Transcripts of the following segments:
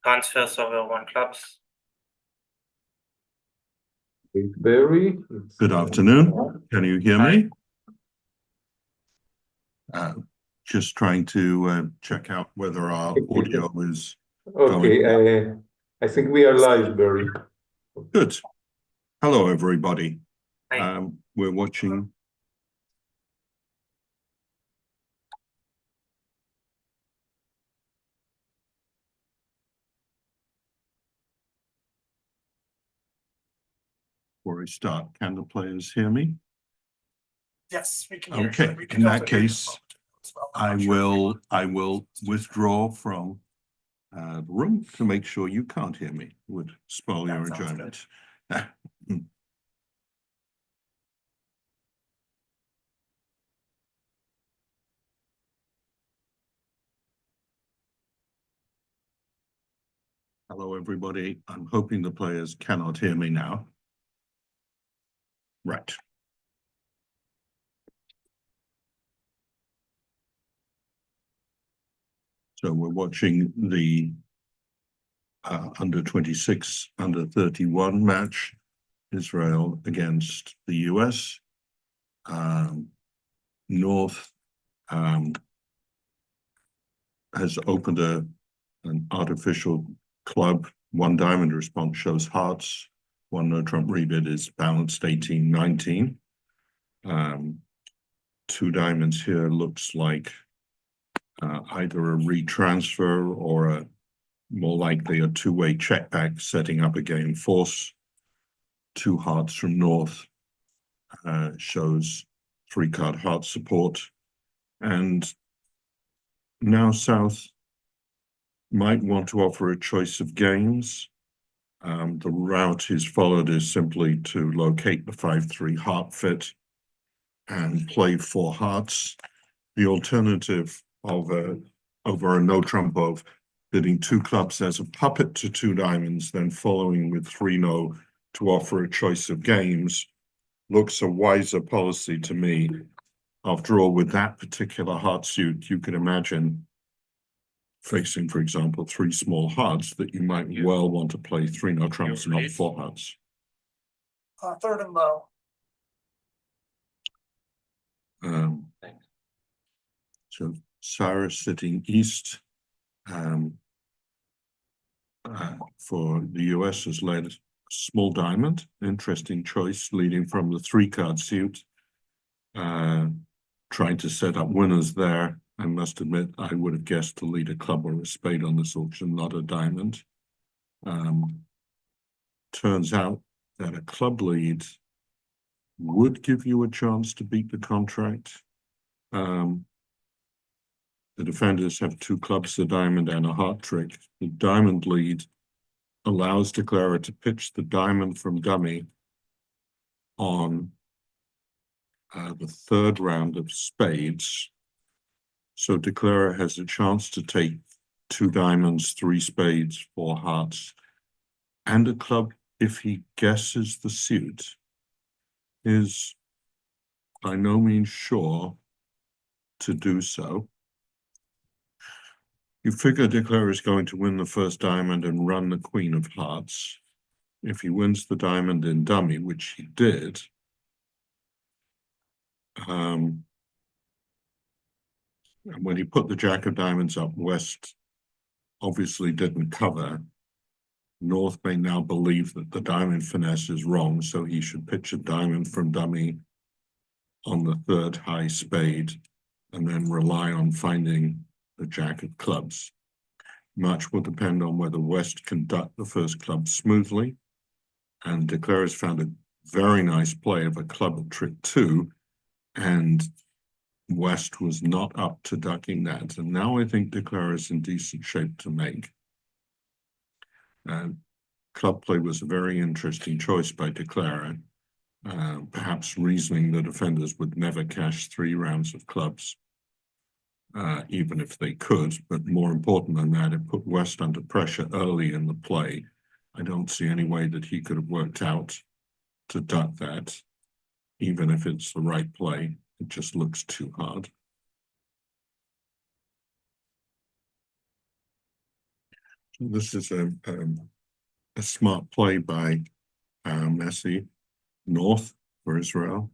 Transfer server one clubs. Barry. Good afternoon. Can you hear me? Just trying to check out whether our audio is okay. I think we are live, Barry. Good. Hello, everybody. Hi. We're watching. Before I start, can the players hear me? Yes, we can hear Okay, you. in that case, I will withdraw from the room to make sure you can't hear me. Would spoil your enjoyment. Hello, everybody. I'm hoping the players cannot hear me now. Right. So we're watching the under 26, under 31 match, Israel against the US. North has opened an artificial club. One diamond response shows hearts. One no trump rebid is balanced 18-19. Two diamonds here looks like either a retransfer or more likely a two-way check back, setting up a game force. Two hearts from North shows three-card heart support. And now South might want to offer a choice of games. The route he's followed is simply to locate the 5-3 heart fit and play four hearts. The alternative of over a no trump of bidding two clubs as a puppet to two diamonds, then following with 3-no to offer a choice of games looks a wiser policy to me. After all, with that particular heart suit, you could imagine facing, for example, three small hearts that you might well want to play 3-no trumps, not four hearts. Third and low. So Cyrus sitting east for the US has led a small diamond. Interesting choice, leading from the three-card suit. Trying to set up winners there. I must admit, I would have guessed to lead a club or a spade on this auction, not a diamond. Turns out that a club lead would give you a chance to beat the contract. The defenders have two clubs, a diamond and a heart trick. The diamond lead allows declarer to pitch the diamond from dummy on the third round of spades. So declarer has a chance to take two diamonds, three spades, four hearts, and a club if he guesses the suit. Is by no means sure to do so. You figure declarer is going to win the first diamond and run the queen of hearts. If he wins the diamond in dummy, which he did, and when he put the jack of diamonds up, West obviously didn't cover. North may now believe that the diamond finesse is wrong, so he should pitch a diamond from dummy on the third high spade and then rely on finding the jack of clubs. Much will depend on whether West can duck the first club smoothly, and declarer has found a very nice play of a club at trick 2, and West was not up to ducking that, and now I think declarer is in decent shape to make. Club play was a very interesting choice by declarer, perhaps reasoning the defenders would never cash 3 rounds of clubs, even if they could, but more important than that, it put West under pressure early in the play. I don't see any way that he could have worked out to duck that, even if it's the right play. It just looks too hard. This is a smart play by Messi, North for Israel.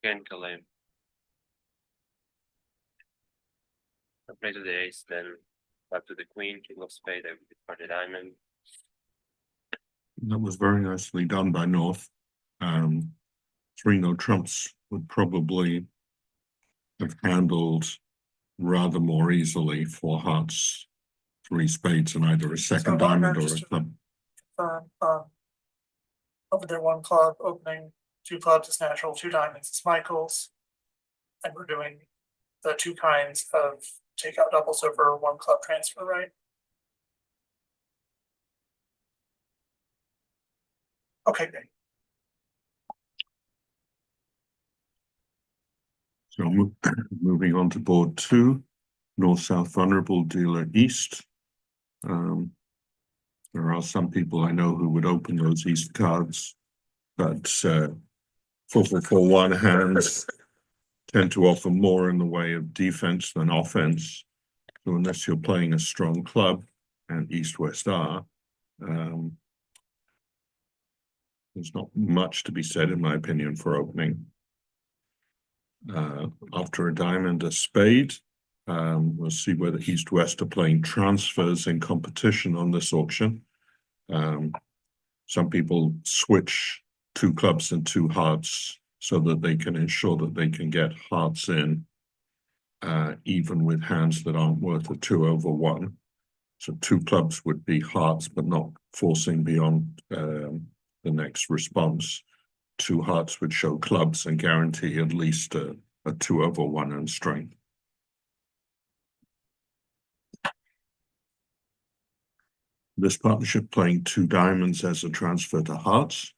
Again, Kalim. I play to the ace, then back to the queen, king of spade, I would for the diamond. That was very nicely done by North. Three no trumps would probably have handled rather more easily for hearts, three spades, and either a second diamond or a club. Over there, one club opening, two clubs is natural, two diamonds is Michael's. And we're doing the two kinds of takeout doubles over one club transfer, right? Okay, great. So moving on to board two, North-South vulnerable, dealer East. There are some people I know who would open those East cards, but 4-4-1 hands tend to offer more in the way of defense than offense. So unless you're playing a strong club, and East-West are, there's not much to be said, in my opinion, for opening. After a diamond, a spade. We'll see whether East-West are playing transfers in competition on this auction. Some people switch two clubs and two hearts so that they can ensure that they can get hearts in, even with hands that aren't worth a 2/1. So two clubs would be hearts, but not forcing beyond the next response. Two hearts would show clubs and guarantee at least a 2/1 in strength. This partnership playing two diamonds as a transfer to hearts.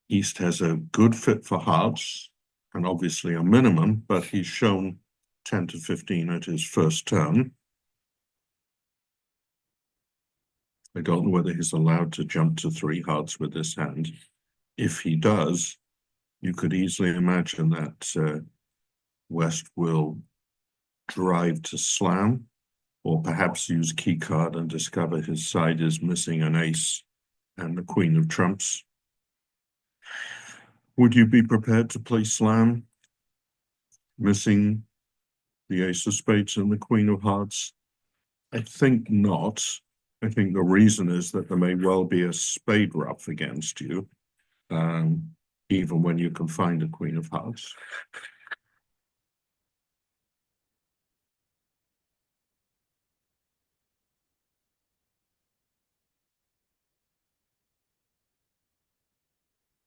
East has a good fit for hearts and obviously a minimum, but he's shown 10 to 15 at his first turn. I don't know whether he's allowed to jump to three hearts with this hand. If he does, you could easily imagine that West will drive to slam, or perhaps use key card and discover his side is missing an ace and the queen of trumps. Would you be prepared to play slam, missing the ace of spades and the queen of hearts? I think not. I think the reason is that there may well be a spade ruff against you, even when you can find a queen of hearts.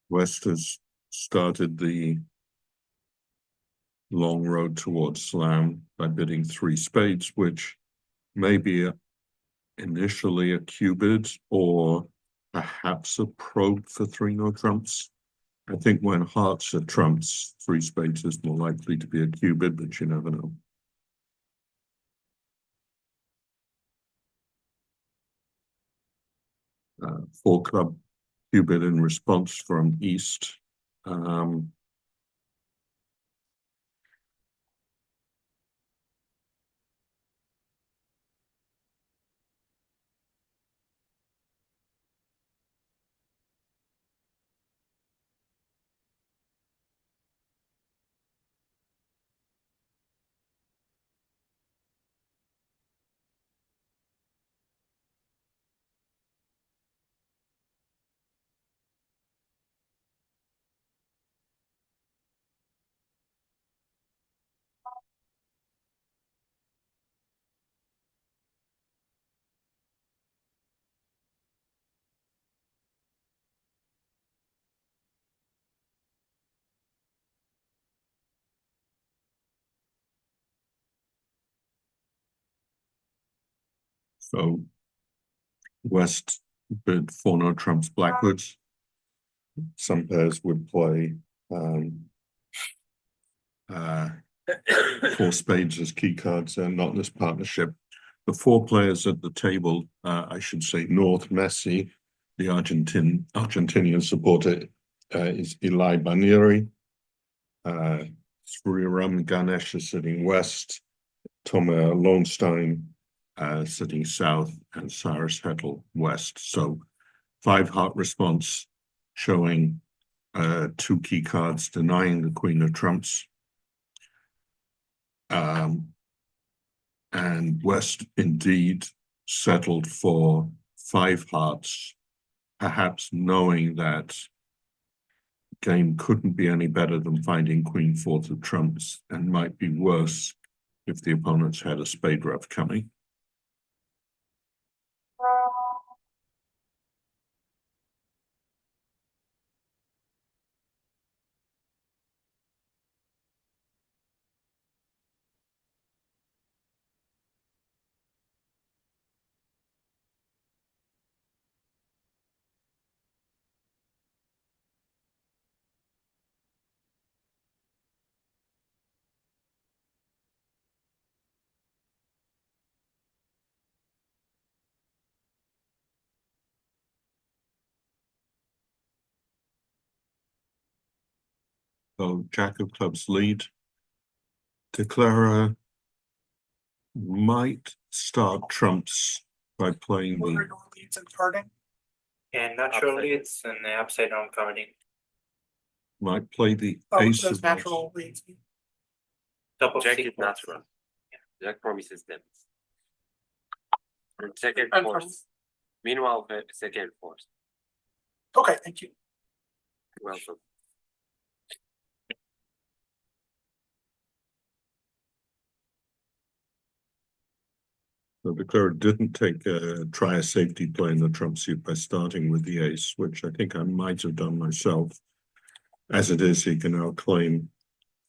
West has started the long road towards slam by bidding three spades, which may be initially a cubid or perhaps a probe for three no trumps. I think when hearts are trumps, three spades is more likely to be a cubid, but you never know. Four club cubid in response from East. So West bid 4-no trumps blackwards. Some pairs would play 4 spades as key cards and not in this partnership. The 4 players at the table, I should say North Messi, the Argentinian supporter is Eli Baneri. Sriram Ganesh is sitting west, Tomer Lowenstein sitting south, and Cyrus Hettel west. So 5-heart response showing 2 key cards denying the Queen of Trumps. And West indeed settled for 5 hearts, perhaps knowing that game couldn't be any better than finding Queen 4th of trumps, and might be worse if the opponents had a spade rough coming. So Jack of clubs lead. Declarer might start trumps by playing What are the your leads and carding? And natural leads and the upside down carding. Oh, ace those of natural leads. Top of Jack is sequence. natural. Jack promises them. And second And force. Meanwhile, second force. Okay, thank you. Welcome. The declarer didn't try a safety play in the trump suit by starting with the ace, which I think I might have done myself. As it is, he can now claim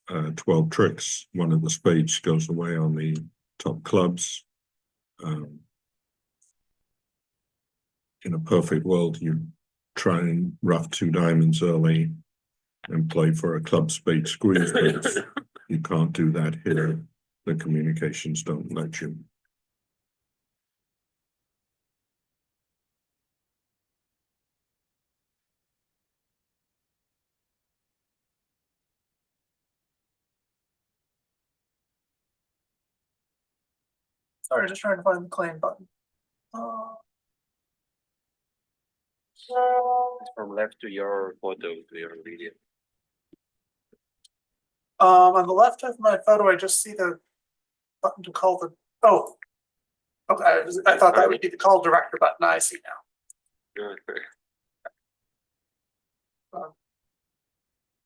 12 tricks. One of the spades goes away on the top clubs. In a perfect world, you try and rough 2 diamonds early and play for a club spade squeeze, but you can't do that here. The communications don't let you. Sorry, just trying to find the claim button. From left to your photo to your video. On the left of my photo, I just see the button to call the, oh. Okay, I thought that would be the call director button. I see now.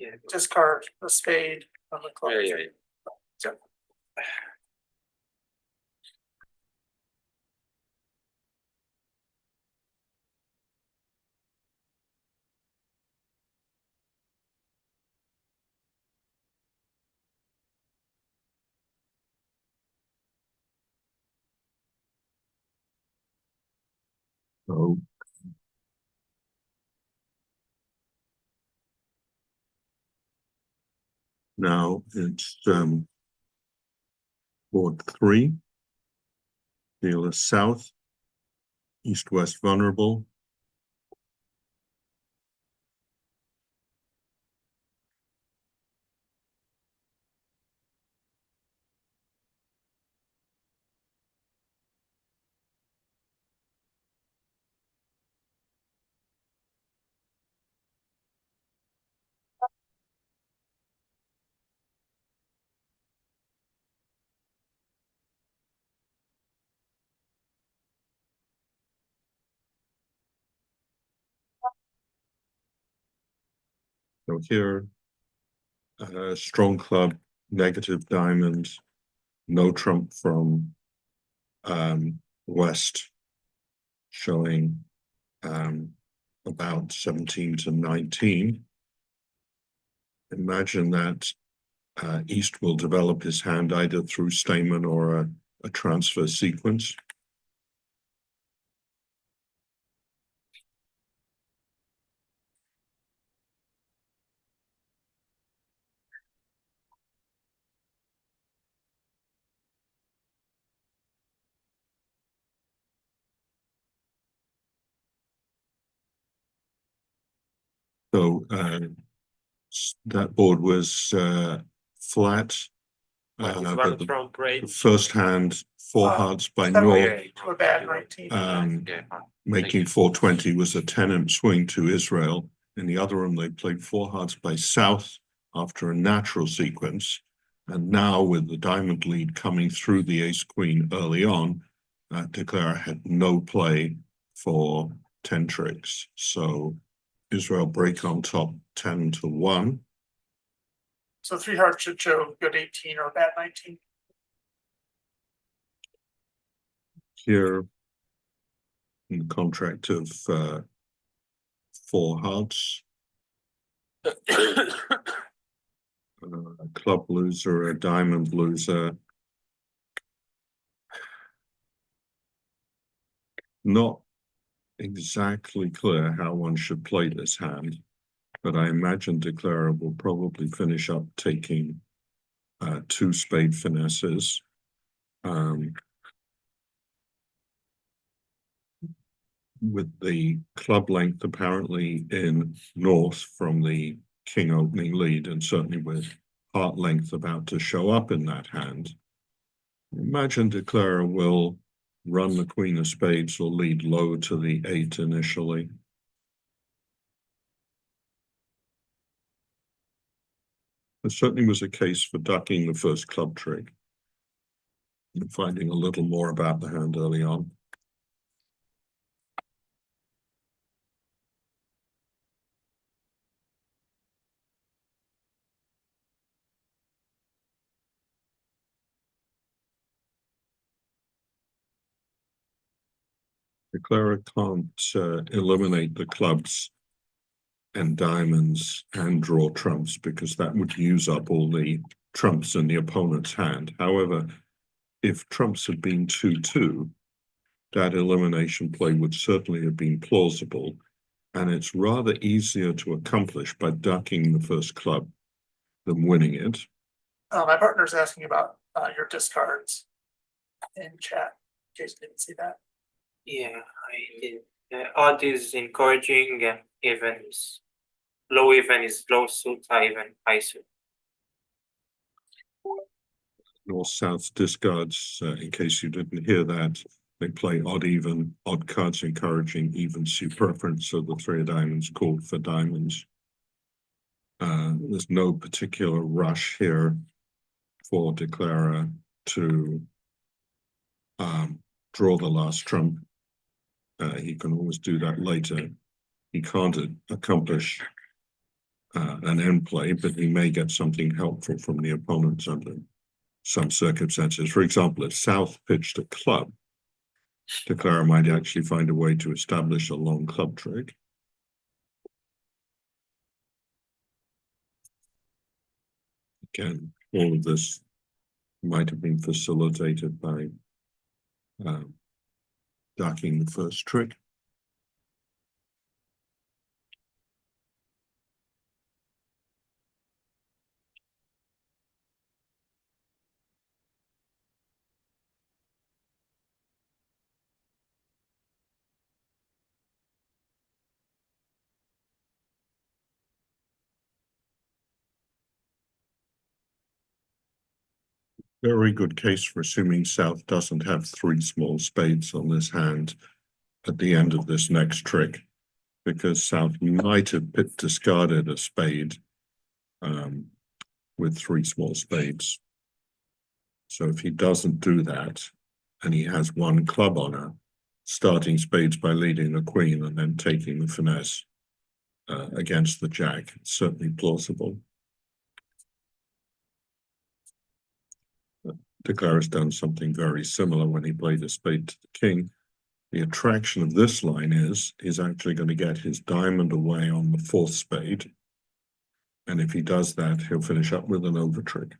Yeah. Discard a spade on the club. Yeah. So now it's board 3. Dealer south, east-west vulnerable. So here, strong club, negative diamond, no trump from West, showing about 17 to 19. Imagine that East will develop his hand either through stamen or a transfer sequence. So that board was flat. But it's But one the from break. first hand, four hearts by seven North, to a bad 19. Yeah. making 420 was a 10-imp swing to Israel. In the other room, they played four hearts by South after a natural sequence. And now with the diamond lead coming through the ace queen early on, De Clara had no play for 10 tricks. So Israel break on top 10-1. So 3 hearts should show good 18 or a bad 19. Here in the contract of 4 hearts. A club loser, a diamond loser. Not exactly clear how one should play this hand, but I imagine De Clara will probably finish up taking 2 spade finesses. With the club length apparently in North from the king opening lead, and certainly with heart length about to show up in that hand. Imagine De Clara will run the queen of spades or lead low to the 8 initially. There certainly was a case for ducking the first club trick and finding a little more about the hand early on. De Clara can't eliminate the clubs and diamonds and draw trumps because that would use up all the trumps in the opponent's hand. However, if trumps had been 2-2, that elimination play would certainly have been plausible, and it's rather easier to accomplish by ducking the first club than winning it. My partner's asking about your discards in chat, in case you didn't see that. Yeah, I did. Odd is encouraging and even is low even is low suit, high even high suit. North-South discards, in case you didn't hear that, they play odd even, odd cards encouraging even suit preference, so the 3 of diamonds called for diamonds. There's no particular rush here for De Clara to draw the last trump. He can always do that later. He can't accomplish an end play, but he may get something helpful from the opponents under some circumstances. For example, if South pitched a club, De Clara might actually find a way to establish a long club trick. Again, all of this might have been facilitated by ducking the first trick. Very good case for assuming South doesn't have 3 small spades on this hand at the end of this next trick, because South might have discarded a spade with 3 small spades. So if he doesn't do that, and he has 1 club honor, starting spades by leading the queen and then taking the finesse against the jack, it's certainly plausible. De Clara's done something very similar when he played a spade to the king. The attraction of this line is he's actually going to get his diamond away on the 4th spade. And if he does that, he'll finish up with an over trick.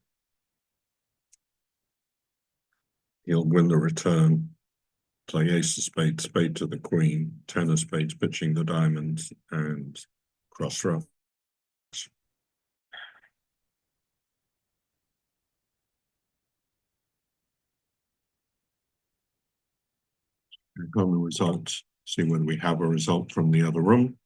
He'll win the return, play ace of spades, spade to the queen, 10 of spades, pitching the diamonds, and cross rough. On the results, see whether we have a result from the other room.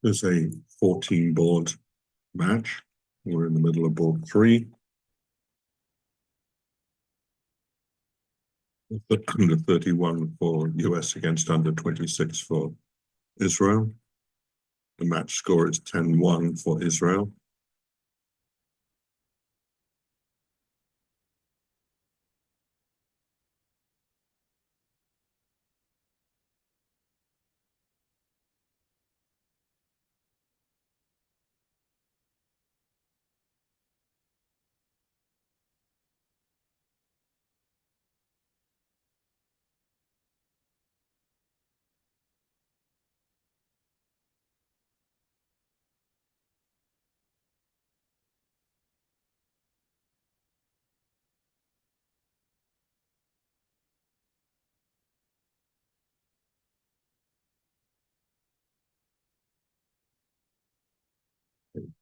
There's a 14 board match. We're in the middle of board 3. Under 31 for US against under 26 for Israel. The match score is 10-1 for Israel.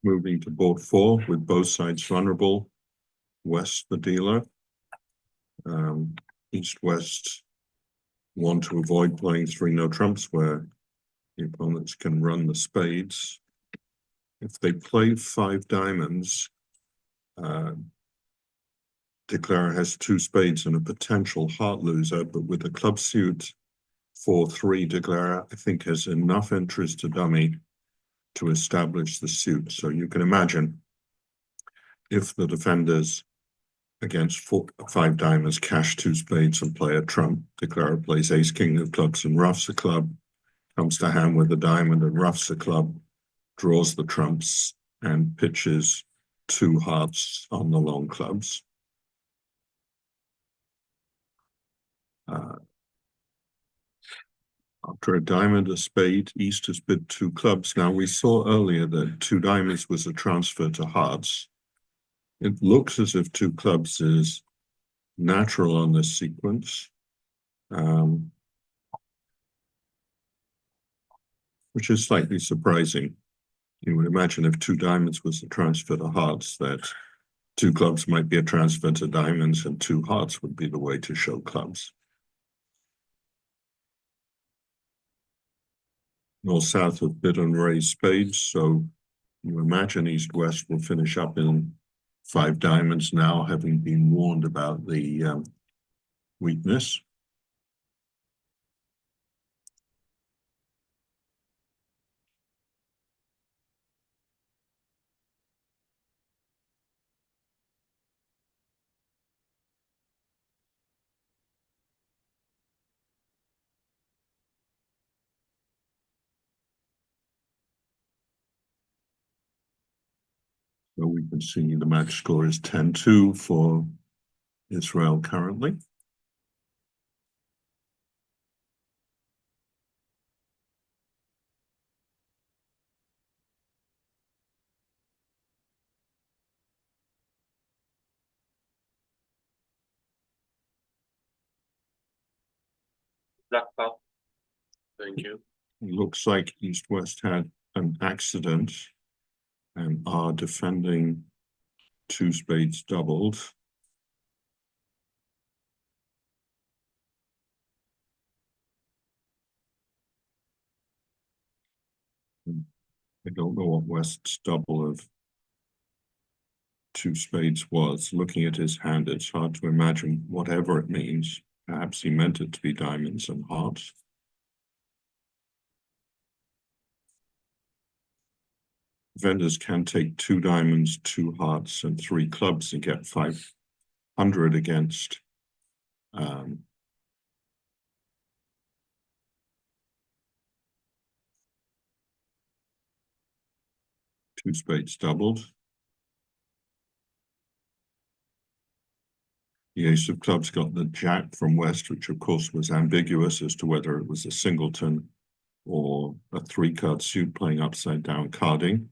Moving to board 4 with both sides vulnerable. West the dealer. East-West want to avoid playing 3 no trumps where the opponents can run the spades. If they play 5 diamonds, declarer has 2 spades and a potential heart loser, but with a club suit 4-3, declarer I think has enough interest to dummy to establish the suit. So you can imagine if the defenders against 5 diamonds cash 2 spades and play a trump, declarer plays ace king of clubs and roughs a club, comes to hand with a diamond and roughs a club, draws the trumps and pitches 2 hearts on the long clubs. After a diamond, a spade, East has bid 2 clubs. Now, we saw earlier that 2 diamonds was a transfer to hearts. It looks as if 2 clubs is natural on this sequence, which is slightly surprising. You would imagine if 2 diamonds was a transfer to hearts, that 2 clubs might be a transfer to diamonds and 2 hearts would be the way to show clubs. North South have bid and raised spades, so you imagine East West will finish up in 5 diamonds now, having been warned about the weakness. So we can see the match score is 10-2 for Israel currently. Black card. Thank you. Looks like East West had an accident and are defending 2 spades doubled. I don't know what West's double of 2 spades was. Looking at his hand, it's hard to imagine whatever it means. Perhaps he meant it to be diamonds and hearts. Vendors can take 2 diamonds, 2 hearts, and 3 clubs and get 500 against 2 spades doubled. The ace of clubs got the jack from West, which of course was ambiguous as to whether it was a singleton or a 3-card suit playing upside down carding.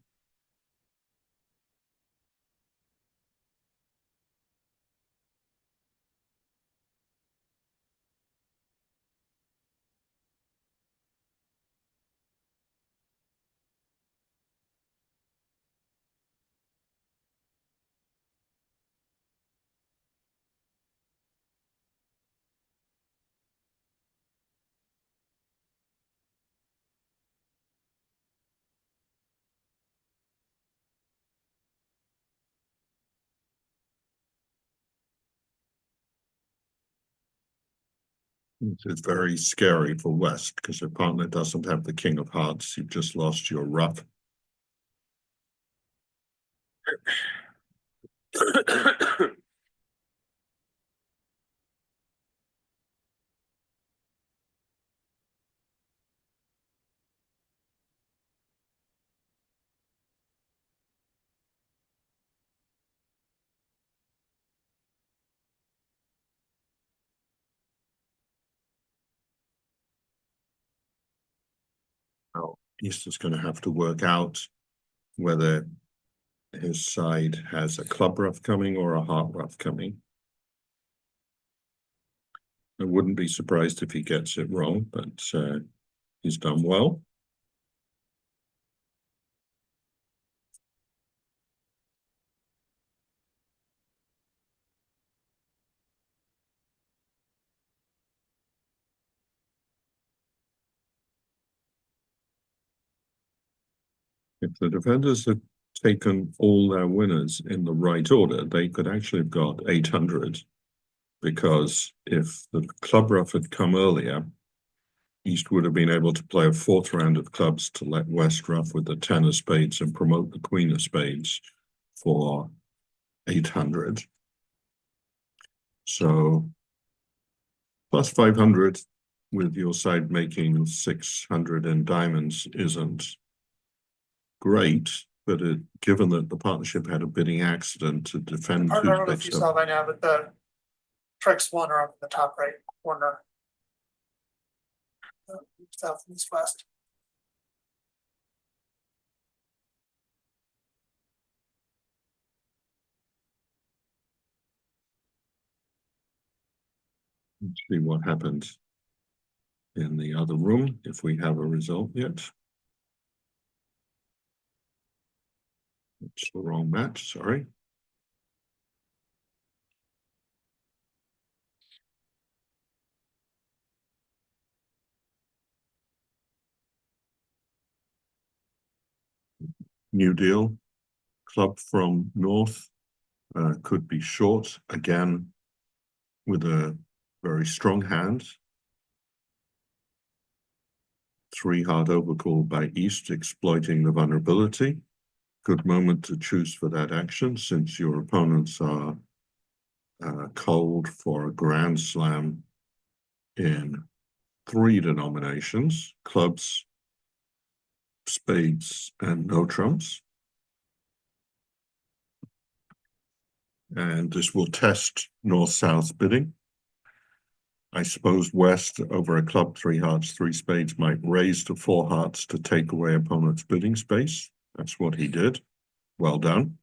It's very scary for West because your partner doesn't have the king of hearts. You've just lost your ruff. Well, East is going to have to work out whether his side has a club ruff coming or a heart ruff coming. I wouldn't be surprised if he gets it wrong, but he's done well. If the defenders had taken all their winners in the right order, they could actually have got 800, because if the club ruff had come earlier, East would have been able to play a fourth round of clubs to let West ruff with the 10 of spades and promote the queen of spades for 800. So plus 500 with your side making 600 in diamonds isn't great, but given that the partnership had a bidding accident to defend I two don't know if you bits saw up, by now, but the tricks one are up in the top right corner. South and east west. let's see what happened in the other room, if we have a result yet. It's the wrong match, sorry. New deal, club from north, could be short, again, with a very strong hand. 3 hard overcall by East, exploiting the vulnerability. Good moment to choose for that action, since your opponents are cold for a grand slam in 3 denominations: clubs, spades, and no trumps. And this will test north-south bidding. I suppose West over a club, 3 hearts, 3 spades might raise to 4 hearts to take away opponent's bidding space. That's what he did. Well done.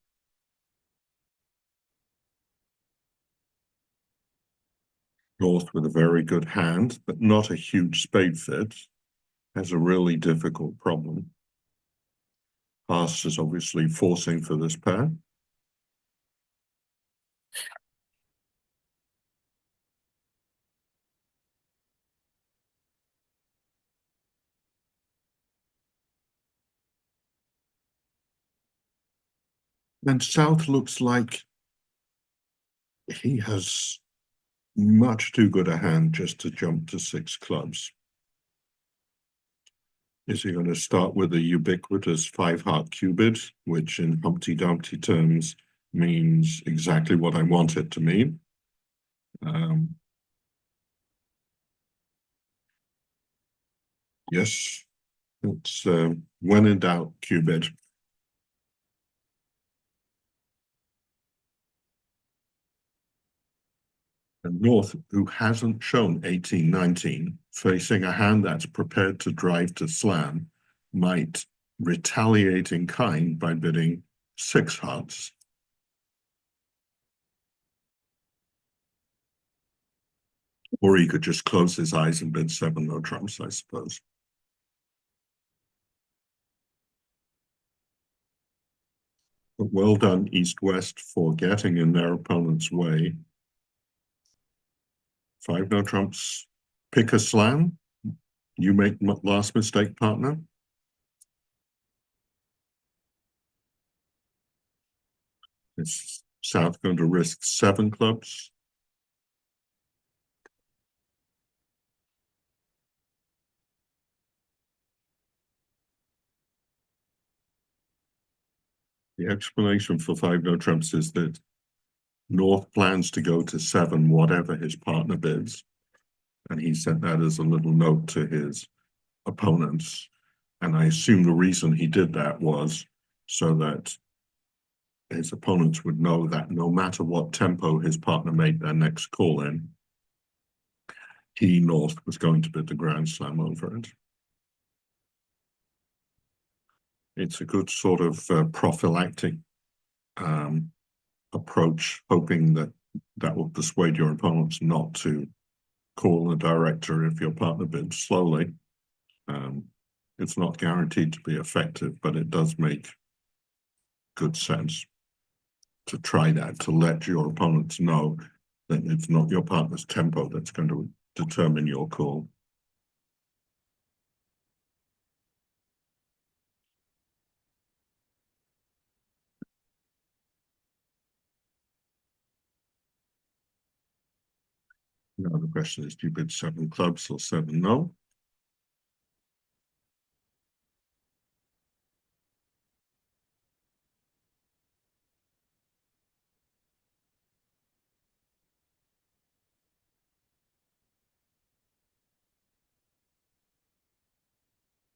North with a very good hand, but not a huge spade fit, has a really difficult problem. Pass is obviously forcing for this pair. And South looks like he has much too good a hand just to jump to 6 clubs. Is he going to start with a ubiquitous 5 heart cubed, which in Humpty Dumpty terms means exactly what I want it to mean? Yes, it's when in doubt, cubed. And North, who hasn't shown 18-19, facing a hand that's prepared to drive to slam, might retaliate in kind by bidding 6 hearts. Or he could just close his eyes and bid 7 no trumps, I suppose. But well done, East-West, for getting in their opponent's way. 5 no trumps, pick a slam. You make last mistake, partner. Is South going to risk 7 clubs? The explanation for 5 no trumps is that North plans to go to 7, whatever his partner bids. And he sent that as a little note to his opponents. And I assume the reason he did that was so that his opponents would know that no matter what tempo his partner made their next call in, he, North, was going to bid the Grand Slam over it. It's a good sort of prophylactic approach, hoping that that will persuade your opponents not to call the director if your partner bids slowly. It's not guaranteed to be effective, but it does make good sense to try that, to let your opponents know that it's not your partner's tempo that's going to determine your call. Now the question is, do you bid 7 clubs or 7 no?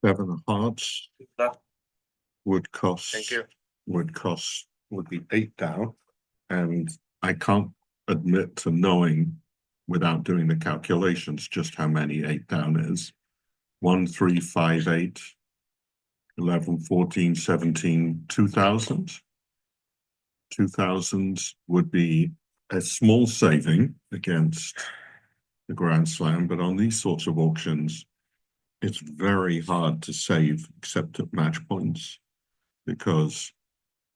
Seven of hearts would cost, Thank you. would be 8 down. And I can't admit to knowing without doing the calculations just how many 8 down is. 1, 3, 5, 8, 11, 14, 17, 2,000. 2,000 would be a small saving against the Grand Slam, but on these sorts of auctions, it's very hard to save except at match points, because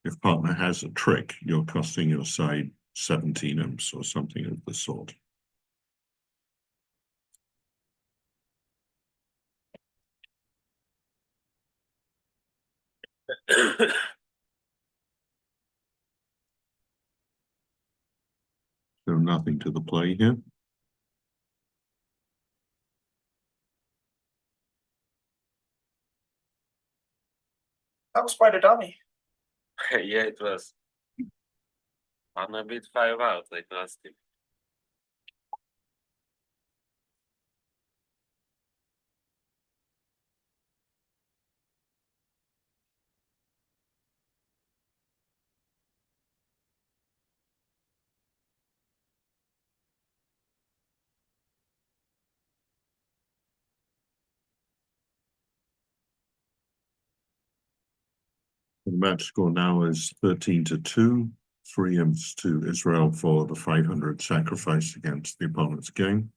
if partner has a trick, you're costing your side 17 imps or something of the sort. So nothing to the play here. That was quite a dummy. Yeah, it was. I'm a bit 5 out, I trust him. The match score now is 13-2, 3 imps to Israel for the 500 sacrifice against the opponent's game.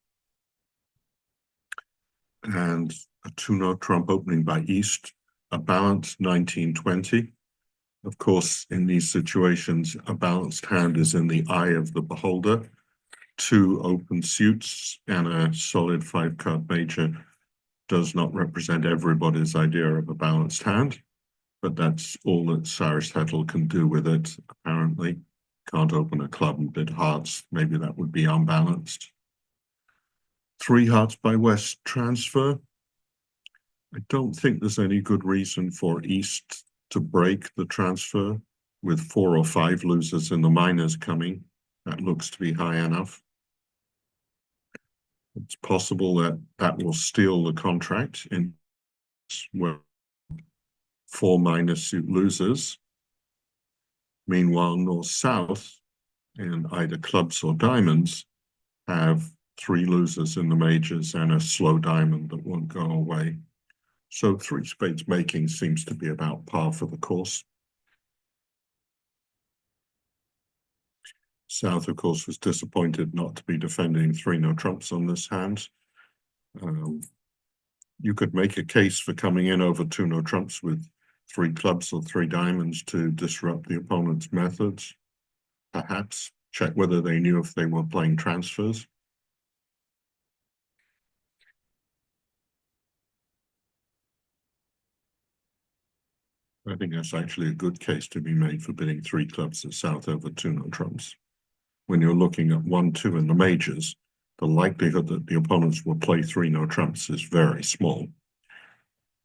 And a 2-no trump opening by East, a balance 19-20. Of course, in these situations, a balanced hand is in the eye of the beholder. 2 open suits and a solid 5-card major does not represent everybody's idea of a balanced hand, but that's all that Aristotle can do with it, apparently. Can't open a club and bid hearts. Maybe that would be unbalanced. 3 hearts by West transfer. I don't think there's any good reason for East to break the transfer with 4 or 5 losers in the minors coming. That looks to be high enough. It's possible that that will steal the contract in where 4 minor suit losers. Meanwhile, North-South in either clubs or diamonds have 3 losers in the majors and a slow diamond that won't go away. So 3 spades making seems to be about par for the course. South, of course, was disappointed not to be defending 3 no trumps on this hand. You could make a case for coming in over 2 no trumps with 3 clubs or 3 diamonds to disrupt the opponent's methods. Perhaps check whether they knew if they were playing transfers. I think that's actually a good case to be made for bidding 3 clubs at South over 2 no trumps. When you're looking at 1-2 in the majors, the likelihood that the opponents will play 3 no trumps is very small.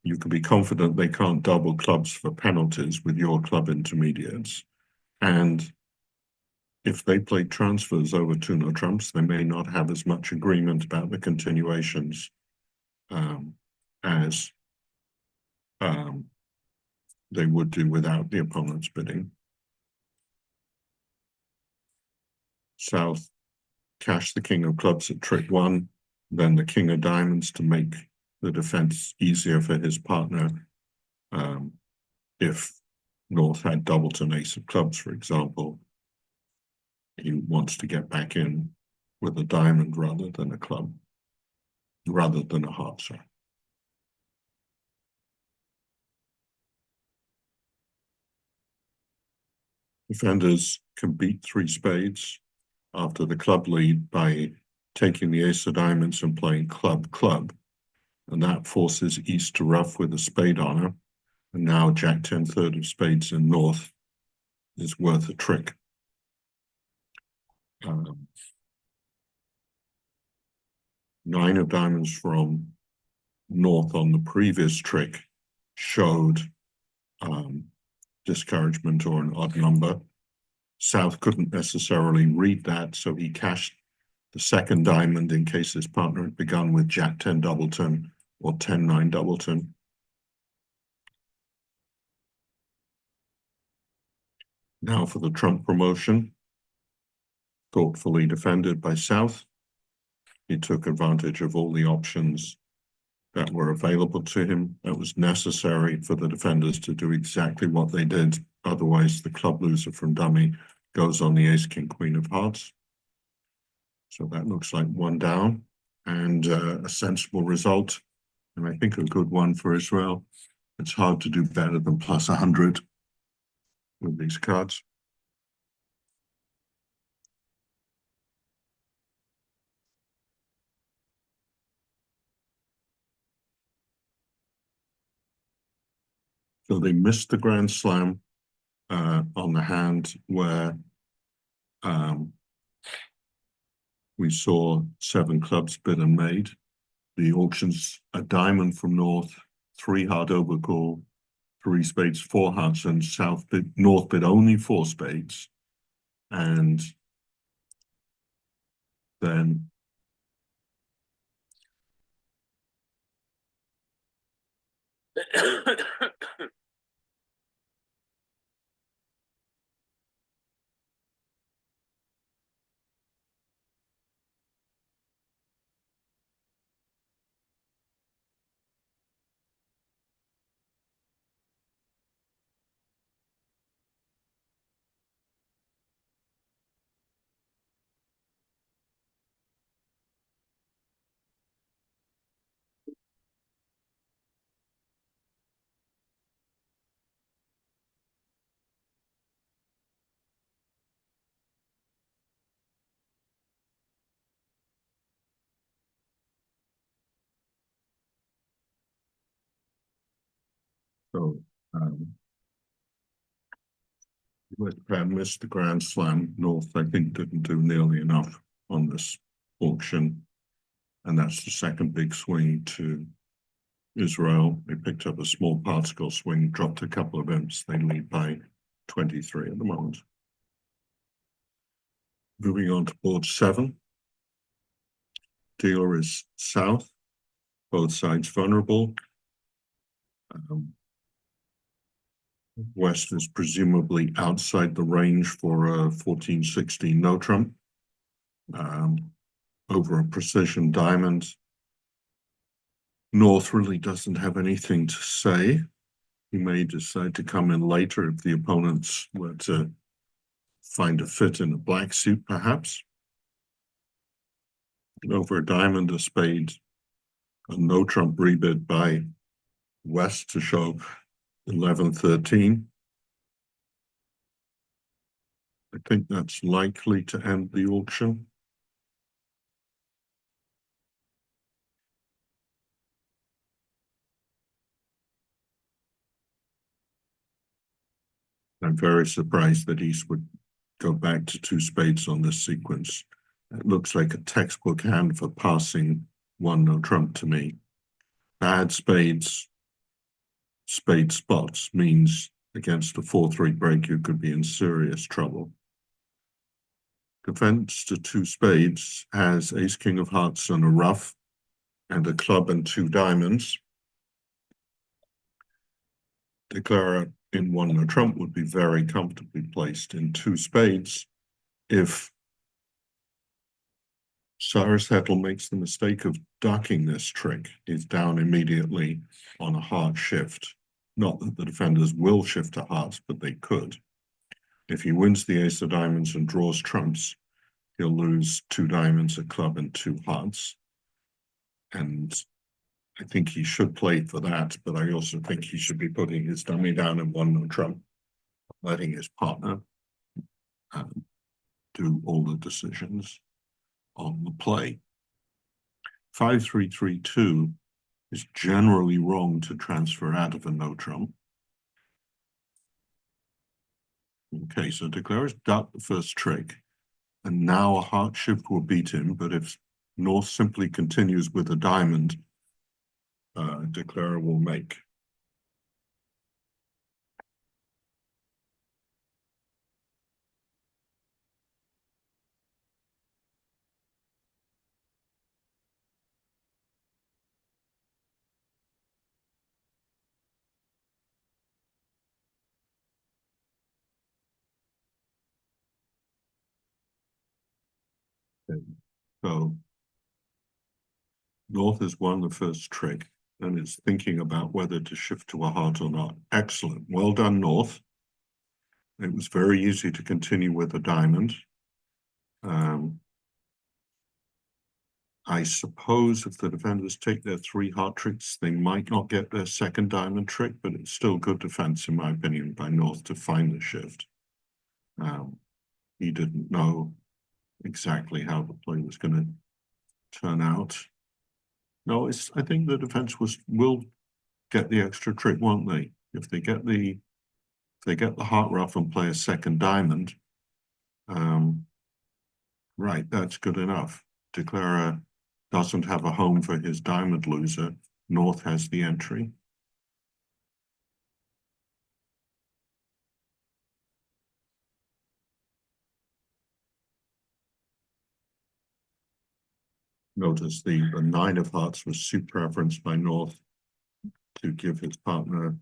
you can be confident they can't double clubs for penalties with your club intermediates. And if they play transfers over two no trumps, they may not have as much agreement about the continuations as they would do without the opponent's bidding. South cashed the king of clubs at trick one, then the king of diamonds to make the defense easier for his partner. If North had doubleton ace of clubs, for example, he wants to get back in with a diamond rather than a club, rather than a heart, sorry. Defenders can beat three spades after the club lead by taking the ace of diamonds and playing club, and that forces East to ruff with a spade honor, and now Jack 10 third of spades in North is worth a trick. Nine of diamonds from North on the previous trick showed discouragement or an odd number. South couldn't necessarily read that, so he cashed the second diamond in case his partner had begun with Jack 10 doubleton or 10-9 doubleton. Now for the trump promotion, thoughtfully defended by South. He took advantage of all the options that were available to him. That was necessary for the defenders to do exactly what they did. Otherwise, the club loser from dummy goes on the ace, king, queen of hearts. So that looks like one down and a sensible result. And I think a good one for Israel. It's hard to do better than plus 100 with these cards. So they missed the Grand Slam on the hand where we saw 7 clubs bid and made. The auctions, a diamond from North, 3 heart overcall, 3 spades, 4 hearts, and North bid only 4 spades. And then so West Ham missed the Grand Slam. North, I think, didn't do nearly enough on this auction. And that's the second big swing to Israel. They picked up a small particle swing, dropped a couple of imps. They lead by 23 at the moment. Moving on to board 7. Dealer is South. Both sides vulnerable. West is presumably outside the range for a 14-16 no trump. Over a precision diamond. North really doesn't have anything to say. He may decide to come in later if the opponents were to find a fit in a black suit, perhaps. Over a diamond, a spade, a no trump rebid by West to show 11-13. I think that's likely to end the auction. I'm very surprised that East would go back to 2 spades on this sequence. It looks like a textbook hand for passing 1 no trump to me. Bad spades spade spots means against a 4-3 break, you could be in serious trouble. Defense to 2 spades has ace king of hearts and a ruff, and a club and 2 diamonds. Declarer in 1 no trump would be very comfortably placed in 2 spades if Cyrus Hettle makes the mistake of ducking this trick. He's down immediately on a heart shift. Not that the defenders will shift to hearts, but they could. If he wins the ace of diamonds and draws trumps, he'll lose 2 diamonds, a club, and 2 hearts. And I think he should play for that, but I also think he should be putting his dummy down in 1 no trump, letting his partner do all the decisions on the play. 5-3-3-2 is generally wrong to transfer out of a no trump. Okay, so Declarer's ducked the first trick, and now a heart shift will beat him, but if North simply continues with a diamond, Declarer will make. So North has won the first trick and is thinking about whether to shift to a heart or not. Excellent. Well done, North. It was very easy to continue with a diamond. I suppose if the defenders take their 3 heart tricks, they might not get their second diamond trick, but it's still good defense, in my opinion, by North to find the shift. He didn't know exactly how the play was going to turn out. No, I think the defense will get the extra trick, won't they? If they get the heart ruff and play a second diamond, right, that's good enough. Declarer doesn't have a home for his diamond loser. North has the entry. Notice the 9 of hearts was suit preference by North to give his partner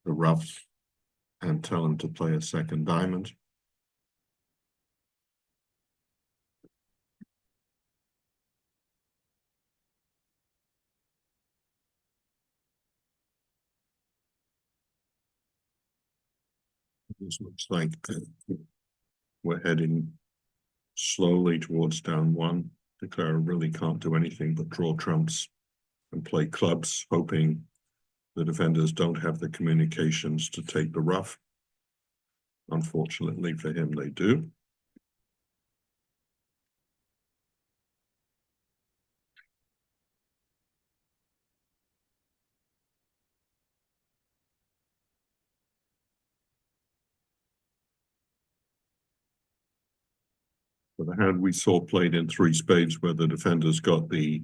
the ruff and tell him to play a second diamond. This looks like we're heading slowly towards down 1. Declarer really can't do anything but draw trumps and play clubs, hoping the defenders don't have the communications to take the ruff. Unfortunately for him, they do. For the hand we saw played in 3 spades, where the defenders got the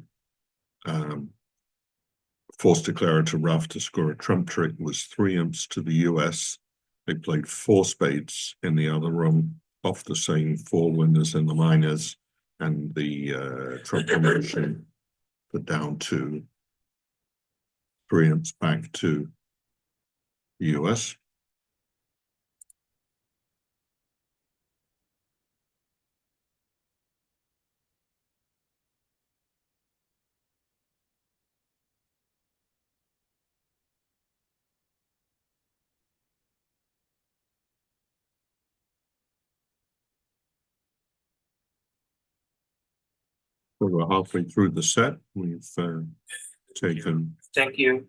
forced Declarer to ruff to score a trump trick, was 3 imps to the US. They played 4 spades in the other room, off the same 4 winners in the minors, and the trump promotion put down to 3 imps back to the US. We're halfway through the set. We've taken. Thank you.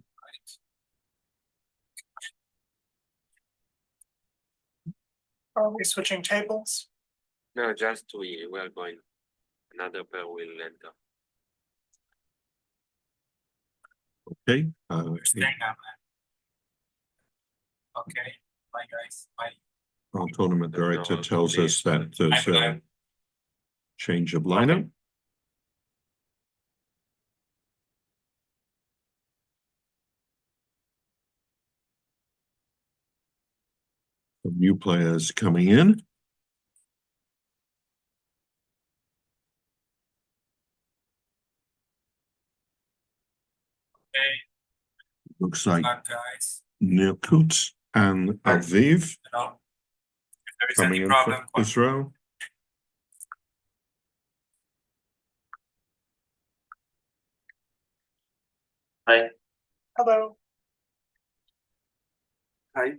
Are we switching tables? No, just we are going. Another pair will enter. Okay. Okay. Bye, guys. Bye. Our tournament director tells us that there's a change of lineup. of new players coming in. Looks like guys. Nirkut and Aviv If there is coming any in problem, for Israel. Hi. Hello. Hi.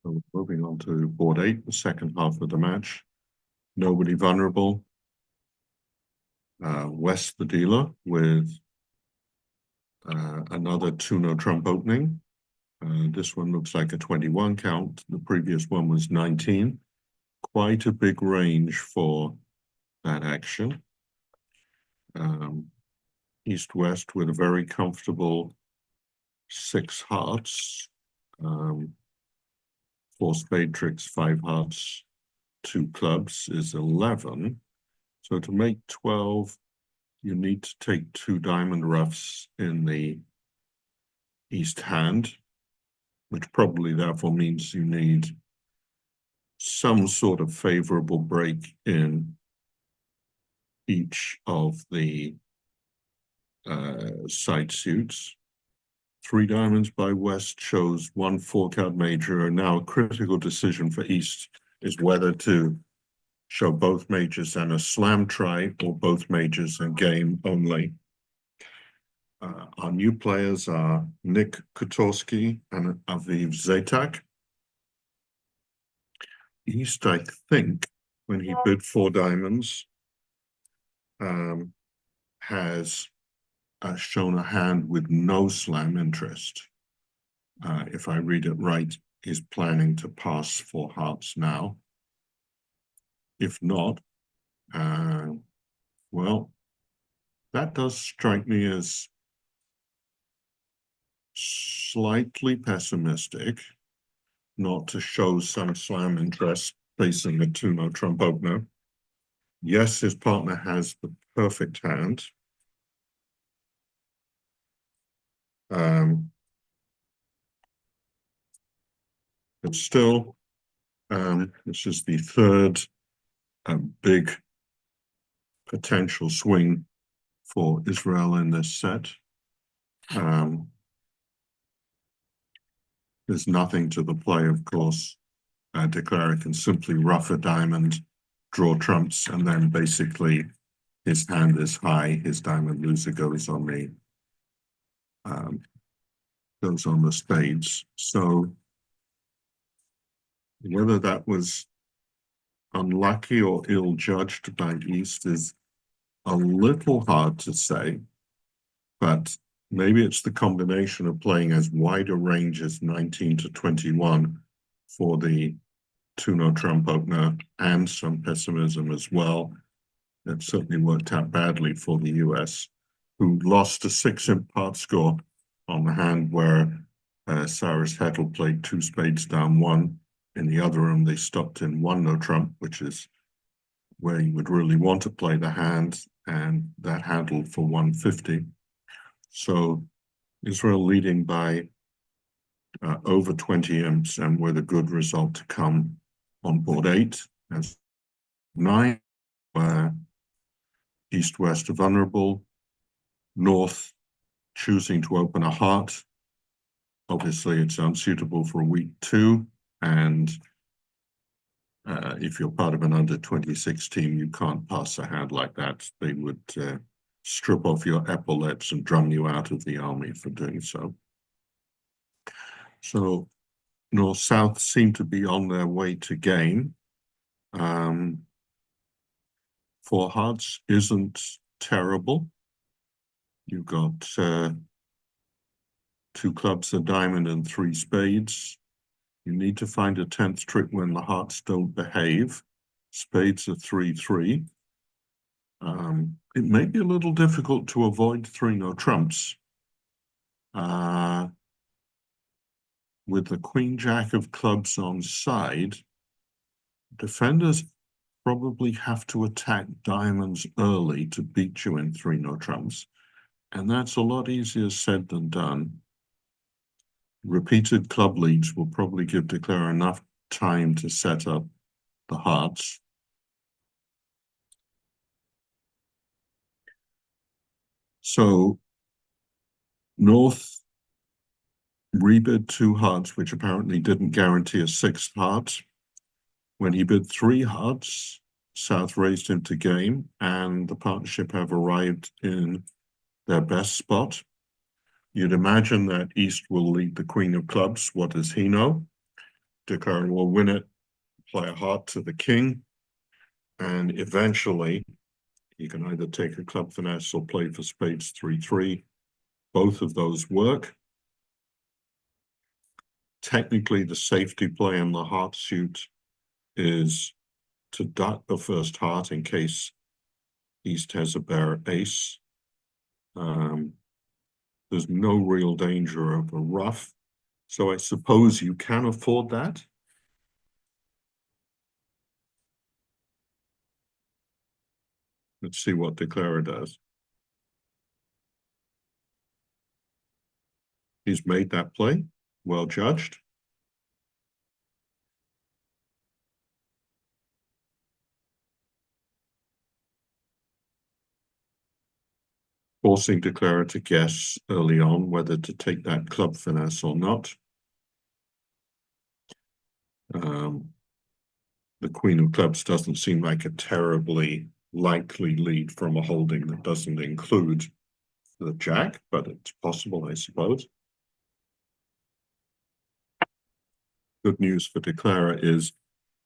So moving on to board 8, the second half of the match. Nobody vulnerable. West the dealer with another 2-no trump opening. This one looks like a 21 count. The previous one was 19. Quite a big range for that action. East-west with a very comfortable 6 hearts. 4 spade tricks, 5 hearts, 2 clubs is 11. So to make 12, you need to take 2 diamond roughs in the east hand, which probably therefore means you need some sort of favorable break in each of the side suits. 3 diamonds by West shows 1 4-card major, and now a critical decision for East is whether to show both majors and a slam try or both majors and game only. Our new players are Nick Kotorski and Aviv Zetak. East, I think, when he bid 4 diamonds, has shown a hand with no slam interest. If I read it right, he's planning to pass 4 hearts now. If not, well, that does strike me as slightly pessimistic, not to show some slam interest facing a 2-no trump opener. Yes, his partner has the perfect hand. But still, this is the third big potential swing for Israel in this set. There's nothing to the play, of course. Declare can simply rough a diamond, draw trumps, and then basically his hand is high, his diamond loser goes on the spades. So whether that was unlucky or ill-judged by East is a little hard to say, but maybe it's the combination of playing as wide a range as 19 to 21 for the 2-no trump opener and some pessimism as well. It certainly worked out badly for the US, who lost a 6-imp part score on the hand where Cyrus Hettle played 2 spades down 1. In the other room, they stopped in 1-no trump, which is where you would really want to play the hand, and that handled for 150. So Israel leading by over 20 imps, and with a good result to come on board 8 as 9, where East-West are vulnerable, North choosing to open a heart. Obviously, it's unsuitable for a week 2, and if you're part of an under-26 team, you can't pass a hand like that. They would strip off your epaulets and drum you out of the army for doing so. So North-South seem to be on their way to game. 4 hearts isn't terrible. You've got 2 clubs, a diamond, and 3 spades. You need to find a 10th trick when the hearts don't behave. Spades are 3-3. It may be a little difficult to avoid 3-no trumps. With the Queen Jack of clubs on side, defenders probably have to attack diamonds early to beat you in 3-no trumps. And that's a lot easier said than done. Repeated club leads will probably give Declare enough time to set up the hearts. So North rebid 2 hearts, which apparently didn't guarantee a 6th heart. When he bid 3 hearts, South raised him to game, and the partnership have arrived in their best spot. You'd imagine that East will lead the Queen of Clubs. What does he know? Declare will win it, play a heart to the king, and eventually he can either take a club finesse or play for spades 3-3. Both of those work. Technically, the safety play in the heart suit is to duck the first heart in case East has a bear ace. There's no real danger of a ruff, so I suppose you can afford that. Let's see what Declarer does. He's made that play, well judged. Forcing Declarer to guess early on whether to take that club finesse or not. The Queen of Clubs doesn't seem like a terribly likely lead from a holding that doesn't include the Jack, but it's possible, I suppose. Good news for Declarer is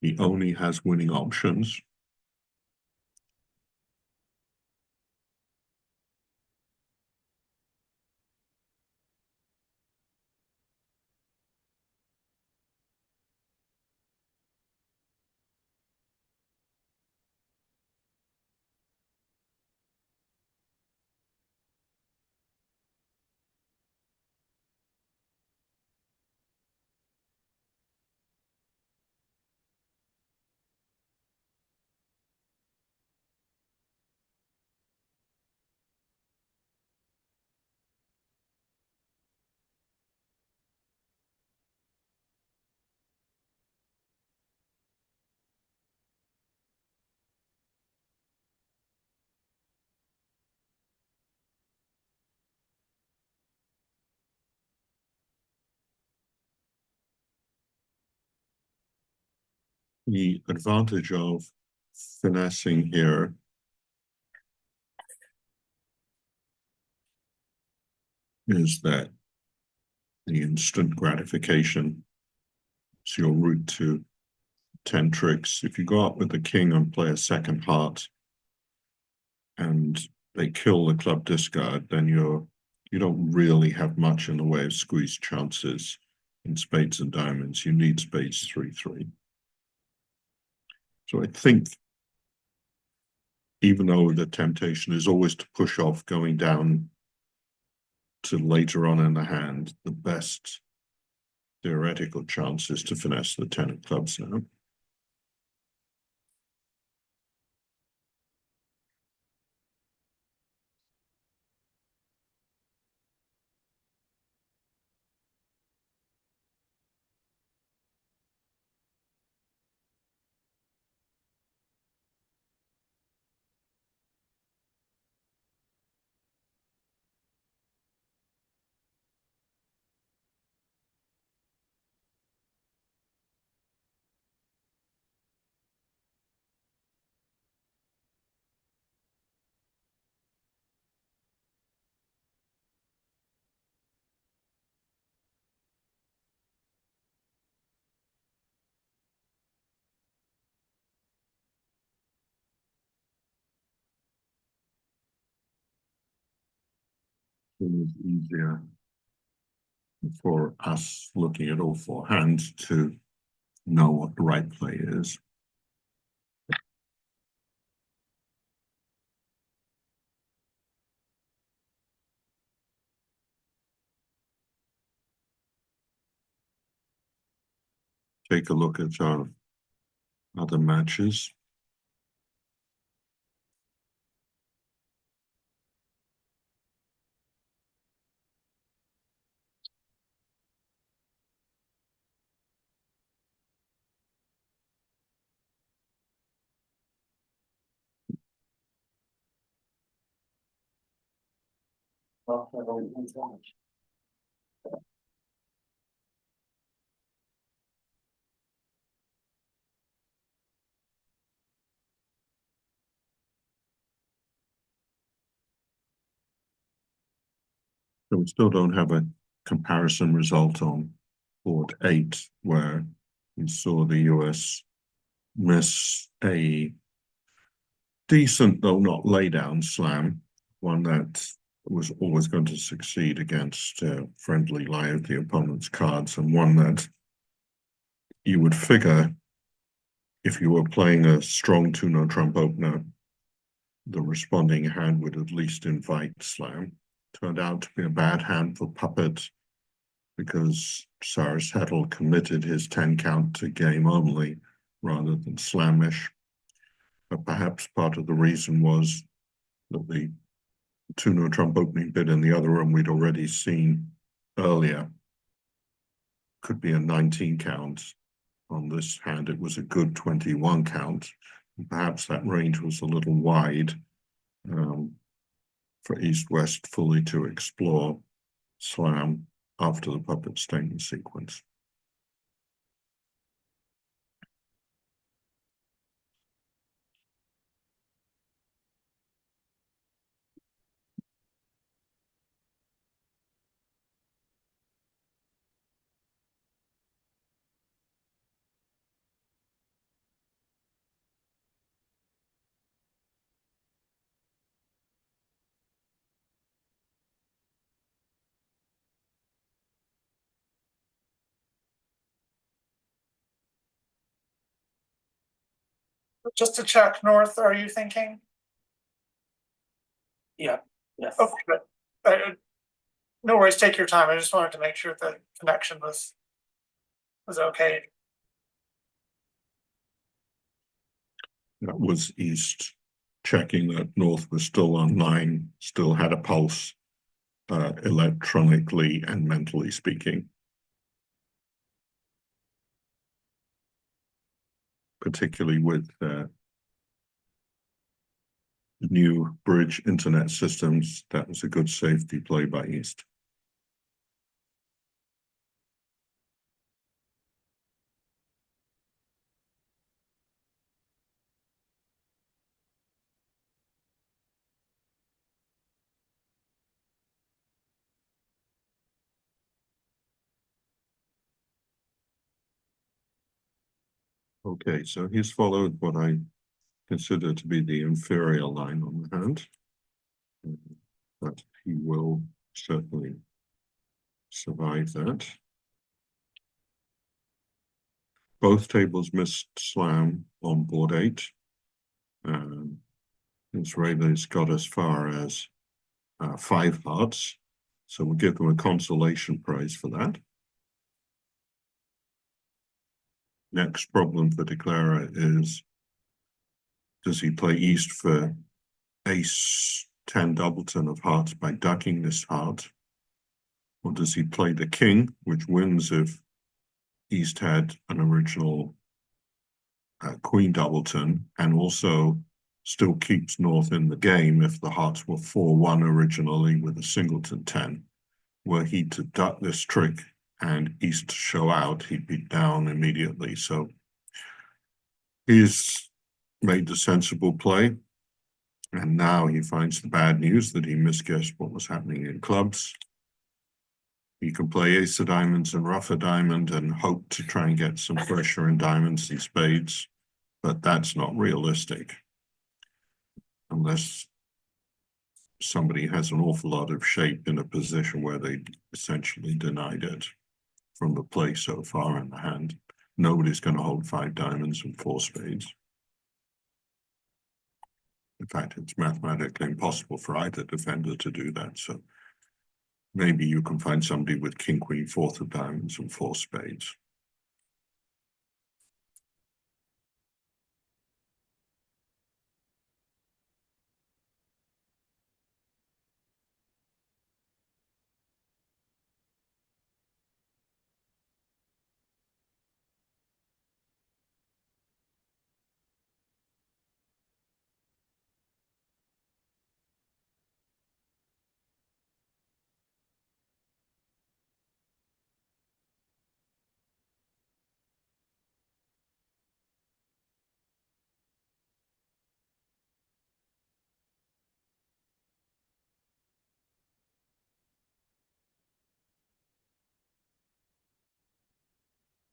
he only has winning options. The advantage of finessing here is that the instant gratification is your route to 10 tricks. If you go up with the king and play a second heart and they kill the club discard, then you don't really have much in the way of squeeze chances in spades and diamonds. You need spades 3-3. So I think even though the temptation is always to push off going down to later on in the hand, the best theoretical chance is to finesse the 10 of clubs now. It is easier for us looking at all 4 hands to know what the right play is. Take a look at our other matches. So we still don't have a comparison result on board 8, where we saw the US miss a decent, though not lay down slam, one that was always going to succeed against friendly lie of the opponent's cards, and one that you would figure if you were playing a strong 2-no trump opener, the responding hand would at least invite slam. Turned out to be a bad hand for puppet because Cyrus Heddle committed his 10 count to game only rather than slamish. But perhaps part of the reason was that the 2-no trump opening bid in the other room we'd already seen earlier could be a 19 count. On this hand, it was a good 21 count. Perhaps that range was a little wide for East-West fully to explore slam after the puppet statement sequence. Just to check, North, are you thinking? Yeah, yes. Okay, good. No worries, take your time. I just wanted to make sure the connection was okay. That was East checking that North was still online, still had a pulse, electronically and mentally speaking. Particularly with new bridge internet systems, that was a good safety play by East. Okay, so he's followed what I consider to be the inferior line on the hand, but he will certainly survive that. Both tables missed slam on board 8. Israeli's got as far as 5 hearts, so we'll give them a consolation prize for that. Next problem for declarer is, does he play East for ace 10 doubleton of hearts by ducking this heart? Or does he play the king, which wins if East had an original queen doubleton, and also still keeps North in the game if the hearts were 4-1 originally with a singleton 10? Were he to duck this trick and East to show out, he'd be down immediately. So he's made the sensible play, and now he finds the bad news that he misguessed what was happening in clubs. He can play ace of diamonds and rough a diamond and hope to try and get some pressure in diamonds and spades, but that's not realistic unless somebody has an awful lot of shape in a position where they essentially denied it from the play so far in the hand. Nobody's going to hold 5 diamonds and 4 spades. In fact, it's mathematically impossible for either defender to do that. So maybe you can find somebody with king, queen, 4th of diamonds and 4 spades.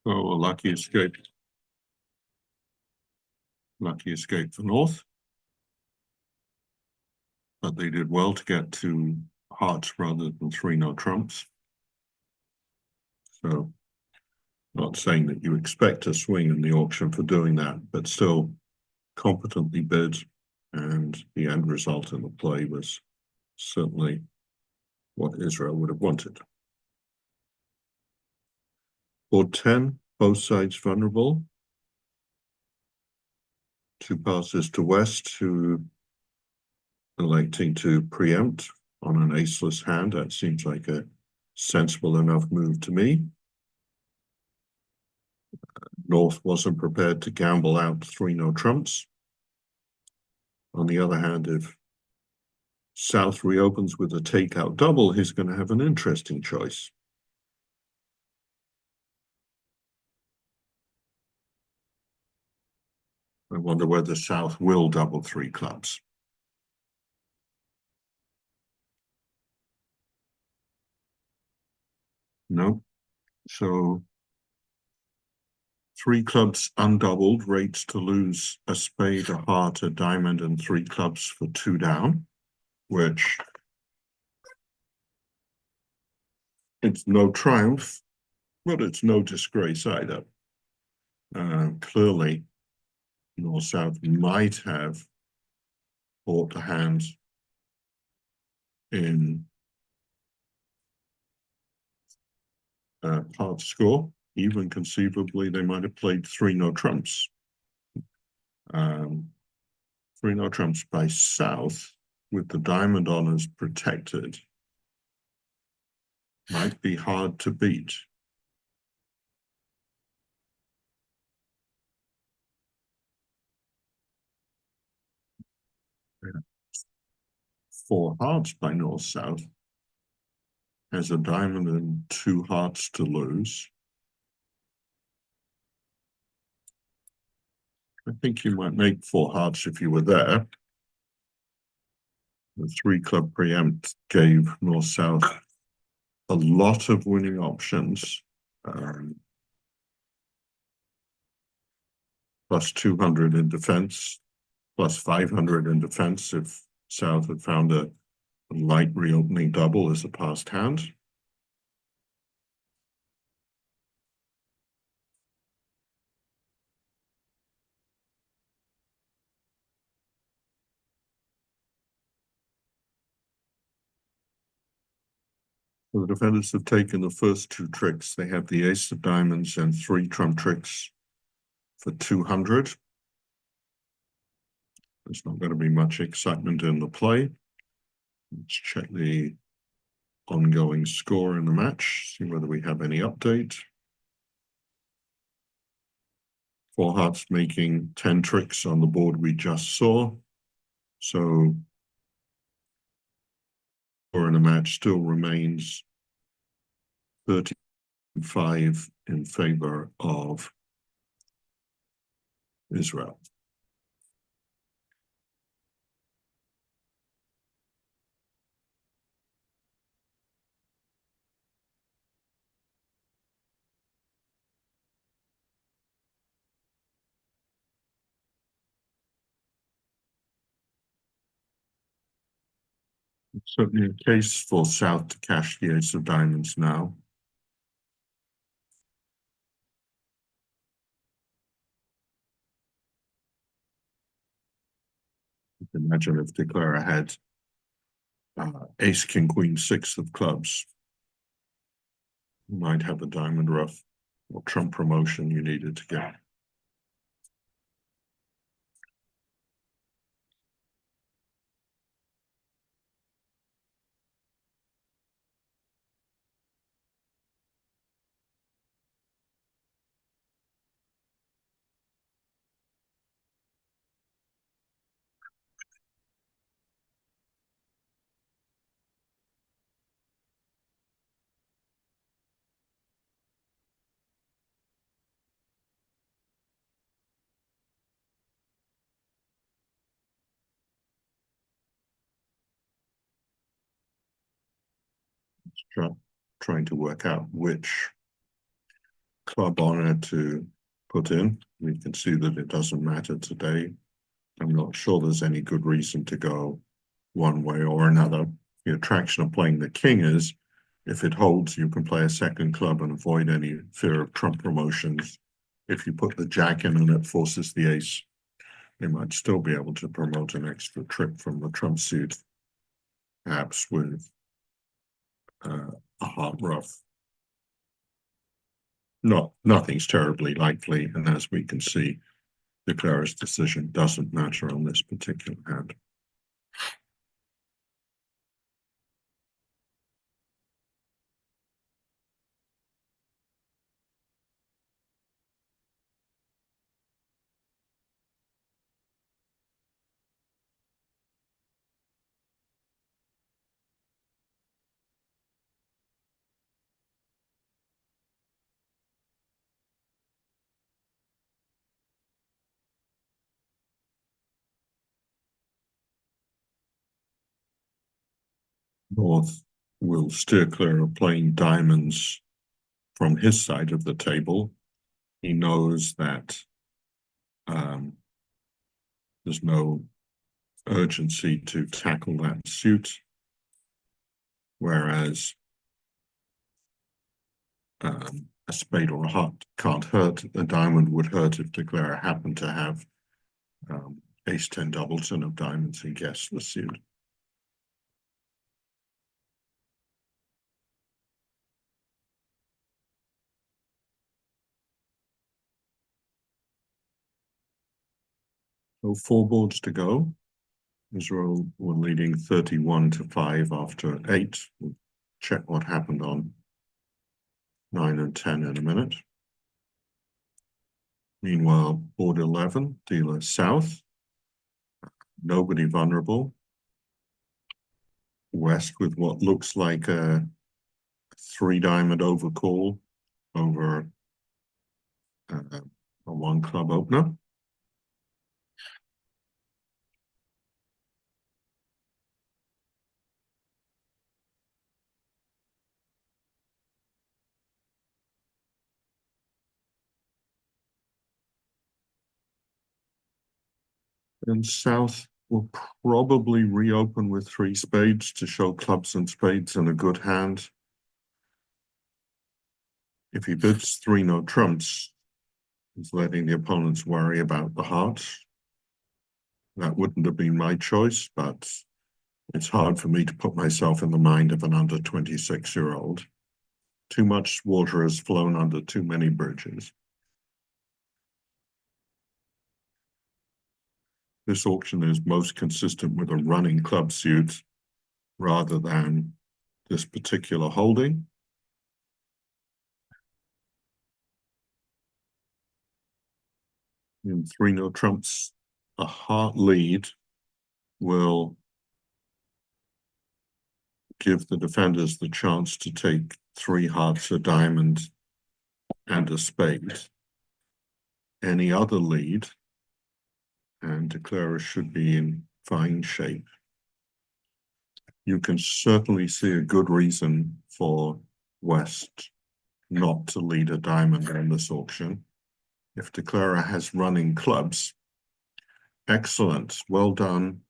Oh, a lucky escape. Lucky escape for North. But they did well to get to hearts rather than 3-no trumps. So, not saying that you expect a swing in the auction for doing that, but still competently bid, and the end result in the play was certainly what Israel would have wanted. Board 10, both sides vulnerable. 2 passes to West, who electing to preempt on an aceless hand. That seems like a sensible enough move to me. North wasn't prepared to gamble out 3-no trumps. On the other hand, if South reopens with a takeout double, he's going to have an interesting choice. I wonder whether South will double 3 clubs. No. So 3 clubs undoubled, rates to lose a spade, a heart, a diamond, and 3 clubs for 2 down, which it's no triumph, but it's no disgrace either. Clearly, North-South might have bought the hand in part score. Even conceivably, they might have played 3-no trumps. 3-no trumps by South, with the diamond honors protected, might be hard to beat. Yeah. 4 hearts by North-South has a diamond and 2 hearts to lose. I think you might make 4 hearts if you were there. The 3 club preempt gave North-South a lot of winning options. Plus 200 in defense, plus 500 in defense if South had found a light reopening double as a passed hand. The defenders have taken the first 2 tricks. They have the ace of diamonds and 3 trump tricks for 200. There's not going to be much excitement in the play. Let's check the ongoing score in the match, see whether we have any update. 4 hearts making 10 tricks on the board we just saw. So, score in the match still remains 35 in favor of Israel. It's certainly a case for South to cash the ace of diamonds now. You can imagine if Declara had ace, king, queen, 6 of clubs, you might have a diamond rough or trump promotion you needed to get. Trying to work out which club on it to put in. We can see that it doesn't matter today. I'm not sure there's any good reason to go one way or another. The attraction of playing the king is if it holds, you can play a second club and avoid any fear of trump promotions. If you put the jack in and it forces the ace, you might still be able to promote an extra trip from the trump suit, perhaps with a heart ruff. Nothing's terribly likely, and as we can see, Declarer's decision doesn't matter on this particular hand. North will steer clear of playing diamonds from his side of the table. He knows that there's no urgency to tackle that suit, whereas a spade or a heart can't hurt. A diamond would hurt if Declarer happened to have ace-10 doubleton of diamonds and guessed the suit. So 4 boards to go. Israel were leading 31-5 after 8. We'll check what happened on 9 and 10 in a minute. Meanwhile, board 11, dealer south. Nobody vulnerable. West with what looks like a 3-diamond overcall over a 1-club opener. And south will probably reopen with 3 spades to show clubs and spades in a good hand. If he bids 3 no trumps, he's letting the opponents worry about the heart. That wouldn't have been my choice, but it's hard for me to put myself in the mind of an under 26-year-old. Too much water has flown under too many bridges. This auction is most consistent with a running club suit rather than this particular holding. In 3 no trumps, a heart lead will give the defenders the chance to take 3 hearts, a diamond, and a spade. Any other lead, and Declarer should be in fine shape. You can certainly see a good reason for West not to lead a diamond in this auction. If Declarer has running clubs, excellent, well done,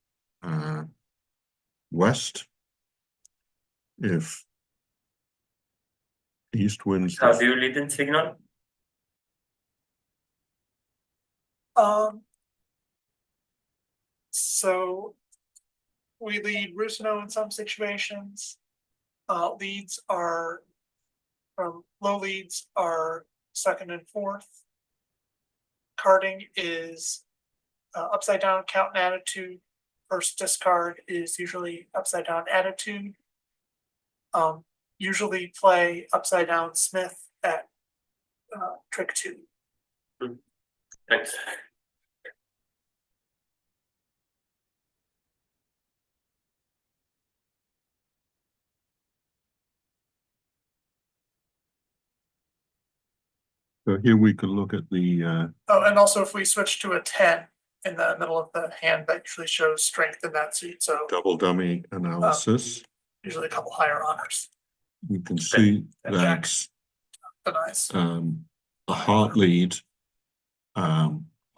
West. If East wins, How do you lead in signal? So we lead Rusino in some situations. Leads are low leads are 2nd and 4th. Carding is upside down count and attitude. First discard is usually upside down attitude. Usually play upside down Smith at trick 2. Thanks. so here we can look at the Oh, and also if we switch to a 10 in the middle of the hand, that usually shows strength in that suit. So double dummy analysis. usually a couple higher honors. You can see and that jacks. Nice. a heart lead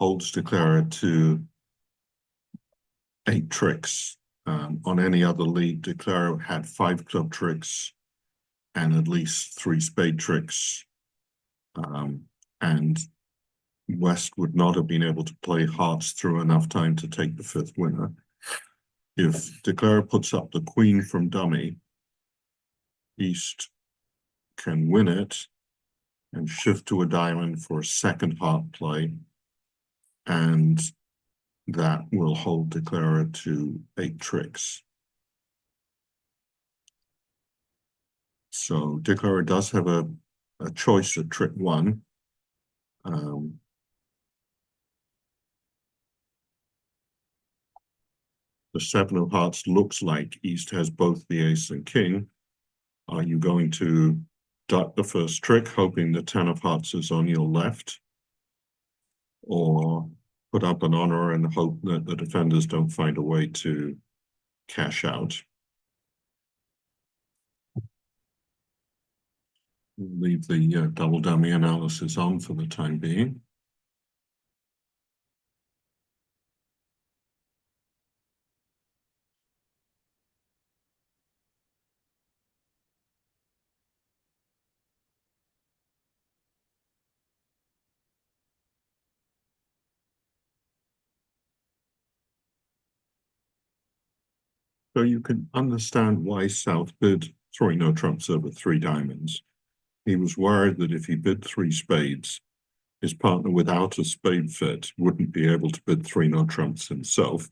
holds declarer to 8 tricks. On any other lead, declarer had 5 club tricks and at least 3 spade tricks. And West would not have been able to play hearts through enough time to take the 5th winner. If declarer puts up the queen from dummy, East can win it and shift to a diamond for a second heart play, and that will hold declarer to 8 tricks. So declarer does have a choice at trick 1. The 7 of hearts looks like East has both the ace and king. Are you going to duck the first trick, hoping the 10 of hearts is on your left? Or put up an honor and hope that the defenders don't find a way to cash out? We'll leave the double dummy analysis on for the time being. So you can understand why South bid throwing no trumps over 3 diamonds. He was worried that if he bid 3 spades, his partner without a spade fit wouldn't be able to bid 3 no trumps himself.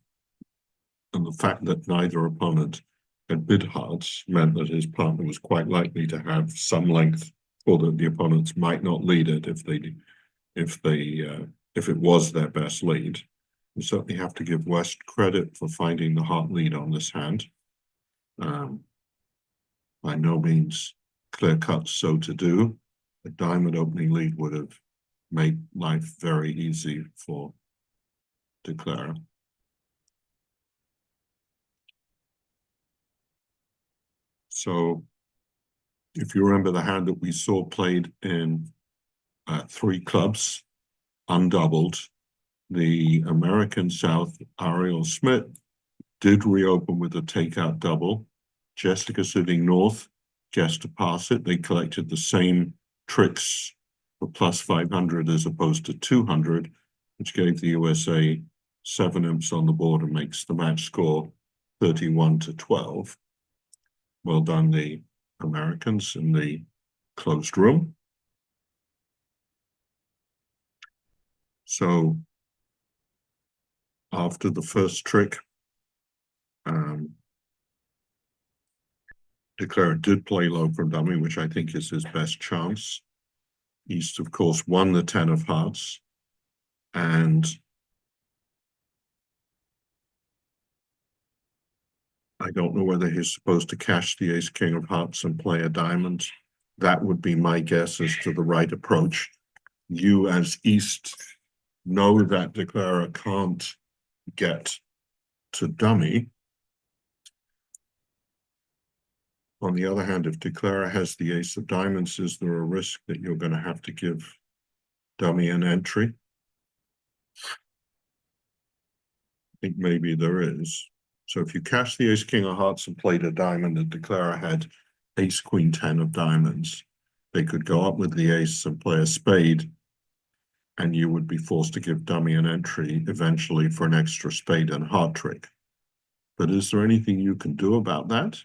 And the fact that neither opponent had bid hearts meant that his partner was quite likely to have some length, or that the opponents might not lead it if it was their best lead. We certainly have to give West credit for finding the heart lead on this hand. By no means clear cut so to do. A diamond opening lead would have made life very easy for declarer. So if you remember the hand that we saw played in 3 clubs, undoubled, the American South, Ariel Smith, did reopen with a takeout double. Jessica sitting north, guessed to pass it. They collected the same tricks for plus 500 as opposed to 200, which gave the USA 7 imps on the board and makes the match score 31-12. Well done, the Americans in the closed room. So after the first trick, declarer did play low from dummy, which I think is his best chance. East, of course, won the 10 of hearts, and I don't know whether he's supposed to cash the ace king of hearts and play a diamond. That would be my guess as to the right approach. You as East know that declarer can't get to dummy. On the other hand, if declarer has the ace of diamonds, is there a risk that you're going to have to give dummy an entry? I think maybe there is. So if you cash the ace king of hearts and played a diamond, and declarer had ace queen 10 of diamonds, they could go up with the ace and play a spade, and you would be forced to give dummy an entry eventually for an extra spade and heart trick. But is there anything you can do about that?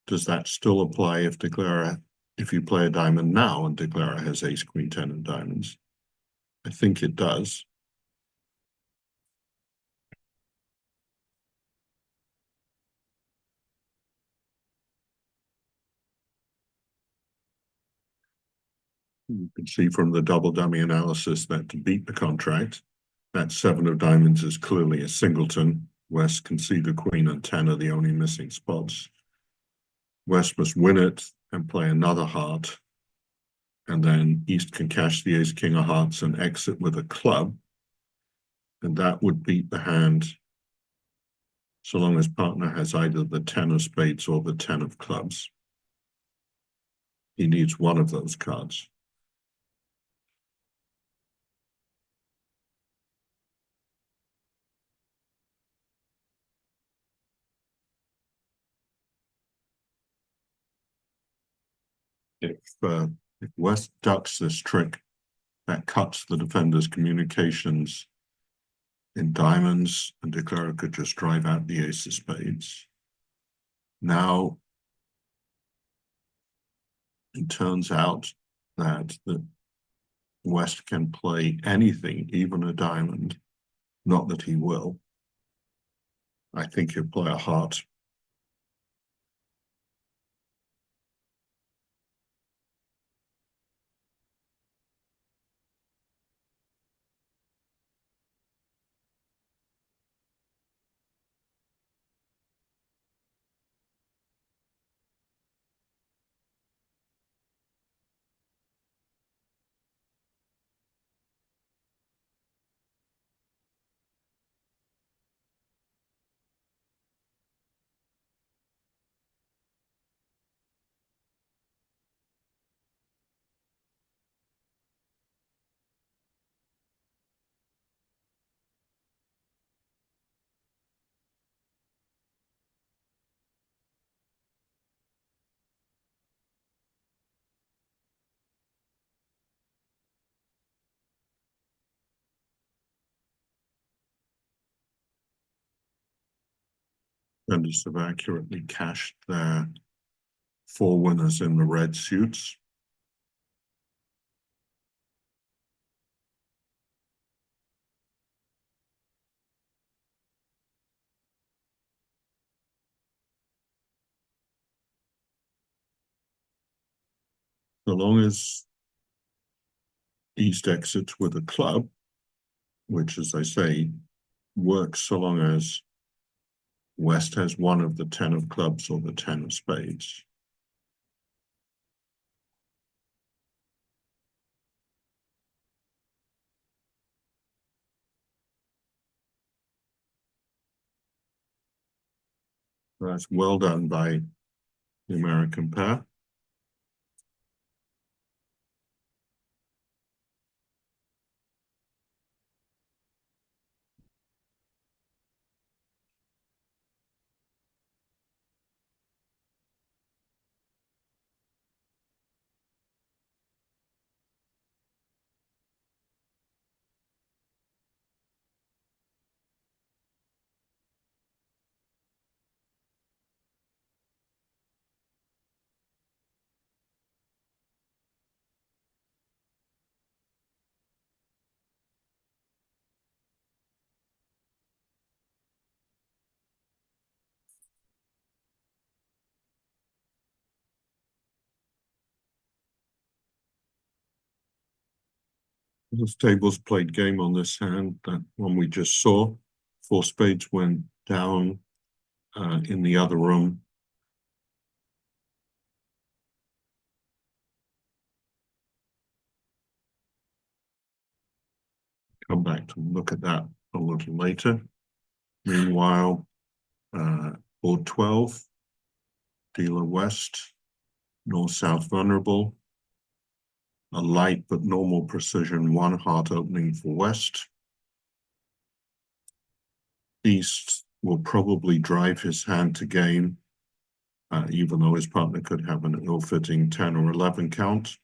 Does that still apply if you play a diamond now and declarer has ace queen 10 of diamonds? I think it does. You can see from the double dummy analysis that to beat the contract, that 7 of diamonds is clearly a singleton. West can see the queen and 10 are the only missing spots. West must win it and play another heart, and then East can cash the ace king of hearts and exit with a club, and that would beat the hand so long as partner has either the 10 of spades or the 10 of clubs. He needs one of those cards. If West ducks this trick, that cuts the defender's communications in diamonds, and declarer could just drive out the ace of spades. Now, it turns out that the West can play anything, even a diamond. Not that he will. I think he'll play a heart. Defenders have accurately cashed their 4 winners in the red suits. So long as East exits with a club, which, as I say, works so long as West has one of the 10 of clubs or the 10 of spades. That's well done by the American pair. This table's played game on this hand, that one we just saw. 4 spades went down in the other room. Come back to look at that a little later. Meanwhile, board 12, dealer West, north-south vulnerable. A light but normal precision 1 heart opening for West. East will probably drive his hand to game, even though his partner could have an ill-fitting 10 or 11 count.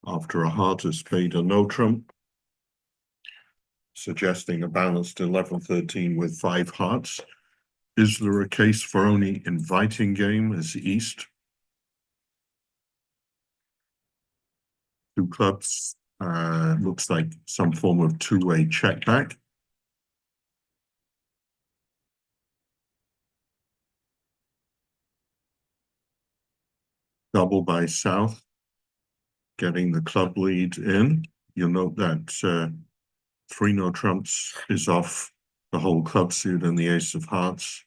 After a heart, a spade, or no trump, suggesting a balanced 11-13 with 5 hearts. Is there a case for only inviting game as East? 2 clubs, looks like some form of 2-way check back. Double by South, getting the club lead in. You'll note that 3 no trumps is off the whole club suit and the ace of hearts.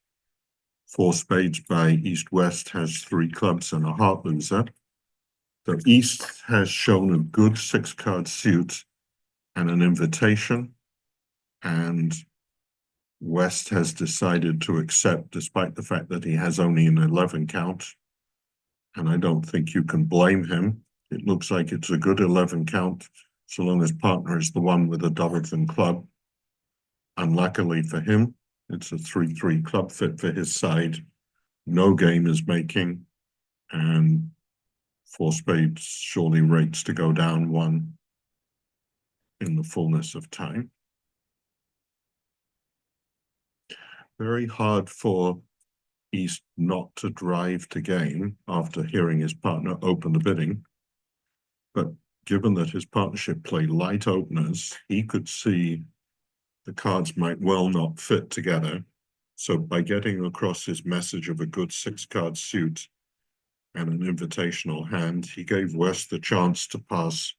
4 spades by East-West has 3 clubs and a heart loser. So East has shown a good 6-card suit and an invitation, and West has decided to accept despite the fact that he has only an 11 count. And I don't think you can blame him. It looks like it's a good 11 count, so long as partner is the one with a Doubleton club. Unluckily for him, it's a 3-3 club fit for his side. No game is making, and four spades surely rates to go down one in the fullness of time. Very hard for East not to drive to game after hearing his partner open the bidding. But given that his partnership play light openers, he could see the cards might well not fit together. So by getting across his message of a good 6-card suit and an invitational hand, he gave West the chance to pass.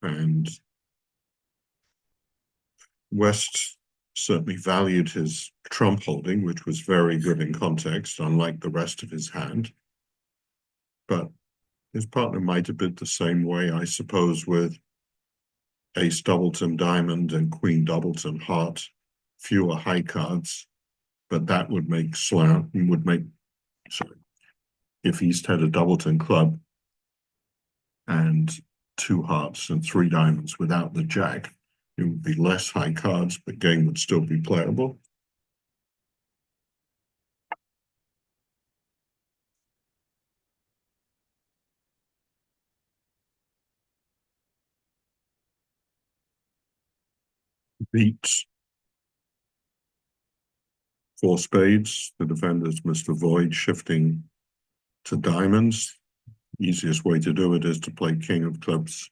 And West certainly valued his trump holding, which was very good in context, unlike the rest of his hand. But his partner might have bid the same way, I suppose, with ace doubleton diamond and queen doubleton heart, fewer high cards, but that would make sorry, if East had a doubleton club and 2 hearts and 3 diamonds without the jack, it would be less high cards, but game would still be playable. Beats 4 spades. The defenders must avoid shifting to diamonds. Easiest way to do it is to play king of clubs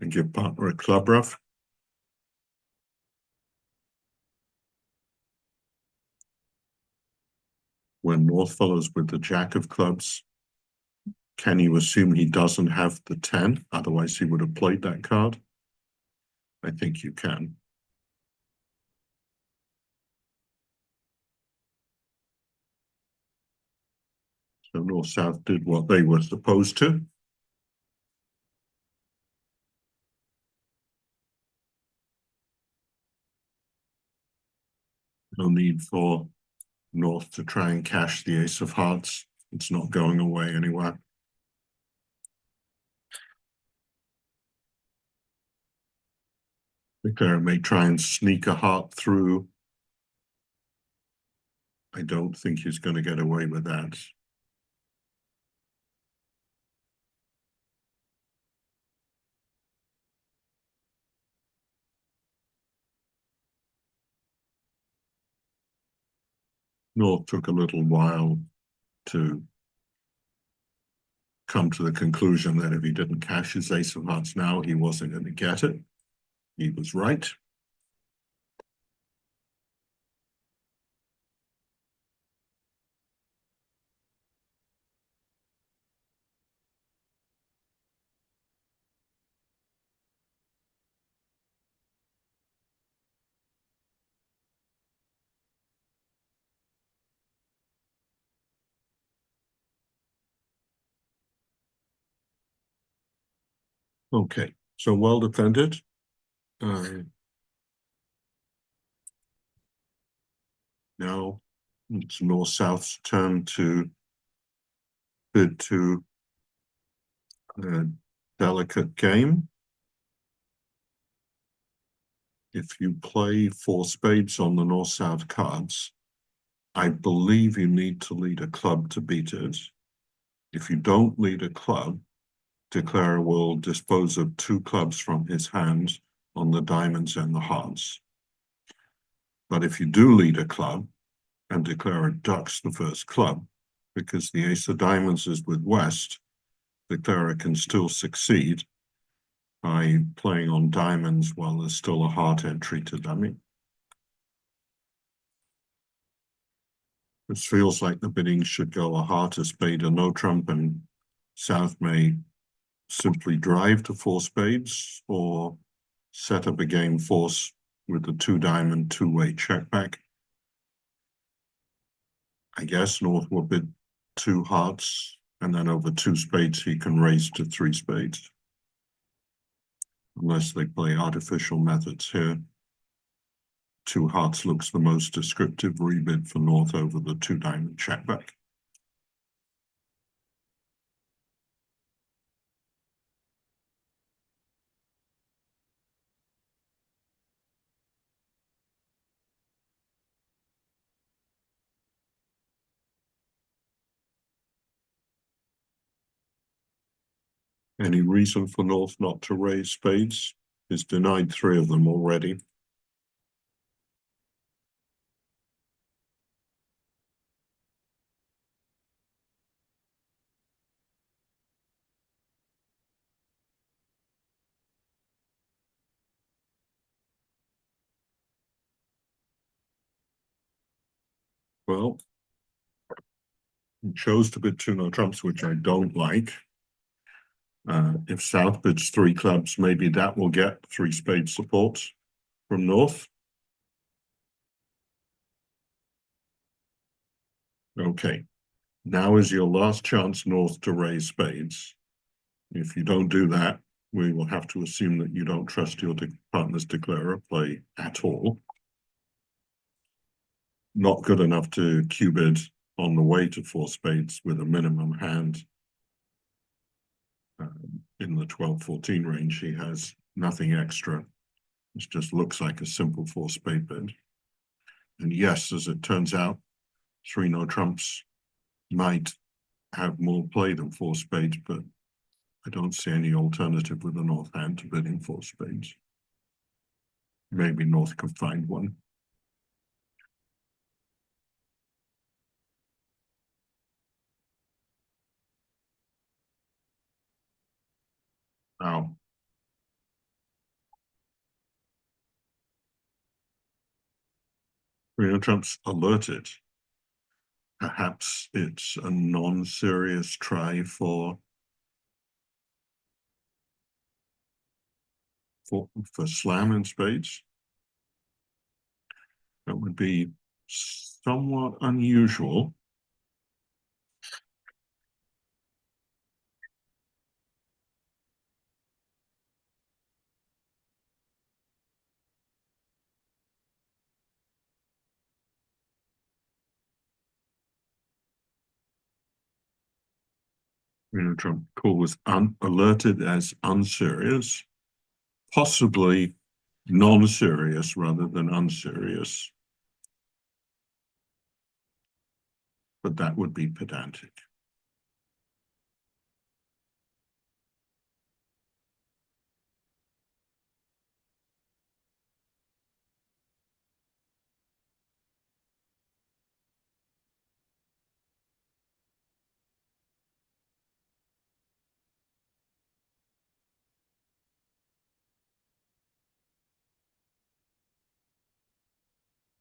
and give partner a club ruff. When North follows with the jack of clubs, can you assume he doesn't have the 10? Otherwise, he would have played that card. I think you can. So North-South did what they were supposed to. No need for North to try and cash the ace of hearts. It's not going away anywhere. The player may try and sneak a heart through. I don't think he's going to get away with that. North took a little while to come to the conclusion that if he didn't cash his ace of hearts now, he wasn't going to get it. He was right. Okay, so well defended. Now it's North-South's turn to bid to a delicate game. If you play 4 spades on the North-South cards, I believe you need to lead a club to beat it. If you don't lead a club, declarer will dispose of 2 clubs from his hand on the diamonds and the hearts. But if you do lead a club and declarer ducks the first club, because the ace of diamonds is with West, declarer can still succeed by playing on diamonds while there's still a heart entry to dummy. This feels like the bidding should go a heart, a spade, a no trump, and South may simply drive to 4 spades or set up a game force with the 2 diamond 2-way check back. I guess North will bid 2 hearts, and then over 2 spades he can raise to 3 spades. Unless they play artificial methods here. 2 hearts looks the most descriptive rebid for North over the 2 diamond check back. Any reason for North not to raise spades? He's denied 3 of them already. Well, he chose to bid 2 no trumps, which I don't like. If South bids 3 clubs, maybe that will get 3 spade support from North. Okay, now is your last chance, North, to raise spades. If you don't do that, we will have to assume that you don't trust your partner's declarer play at all. Not good enough to Q-bid on the way to 4 spades with a minimum hand. In the 12-14 range, he has nothing extra. It just looks like a simple 4 spade bid. And yes, as it turns out, 3 no trumps might have more play than 4 spades, but I don't see any alternative with a North hand to bidding 4 spades. Maybe North can find one. Now, Trump's alerted. Perhaps it's a non-serious try for slam in spades. That would be somewhat unusual. Trump call was alerted as unserious, possibly non-serious rather than unserious. But that would be pedantic.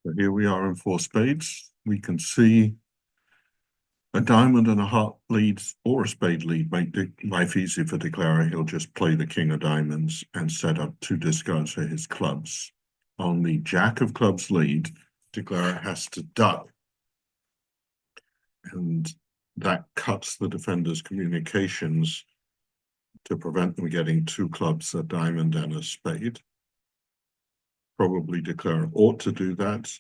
So here we are in 4 spades. We can see a diamond and a heart leads or a spade lead make life easy for declarer. He'll just play the king of diamonds and set up 2 discards for his clubs. On the jack of clubs lead, declarer has to duck. And that cuts the defender's communications to prevent them getting 2 clubs, a diamond and a spade. Probably declarer ought to do that.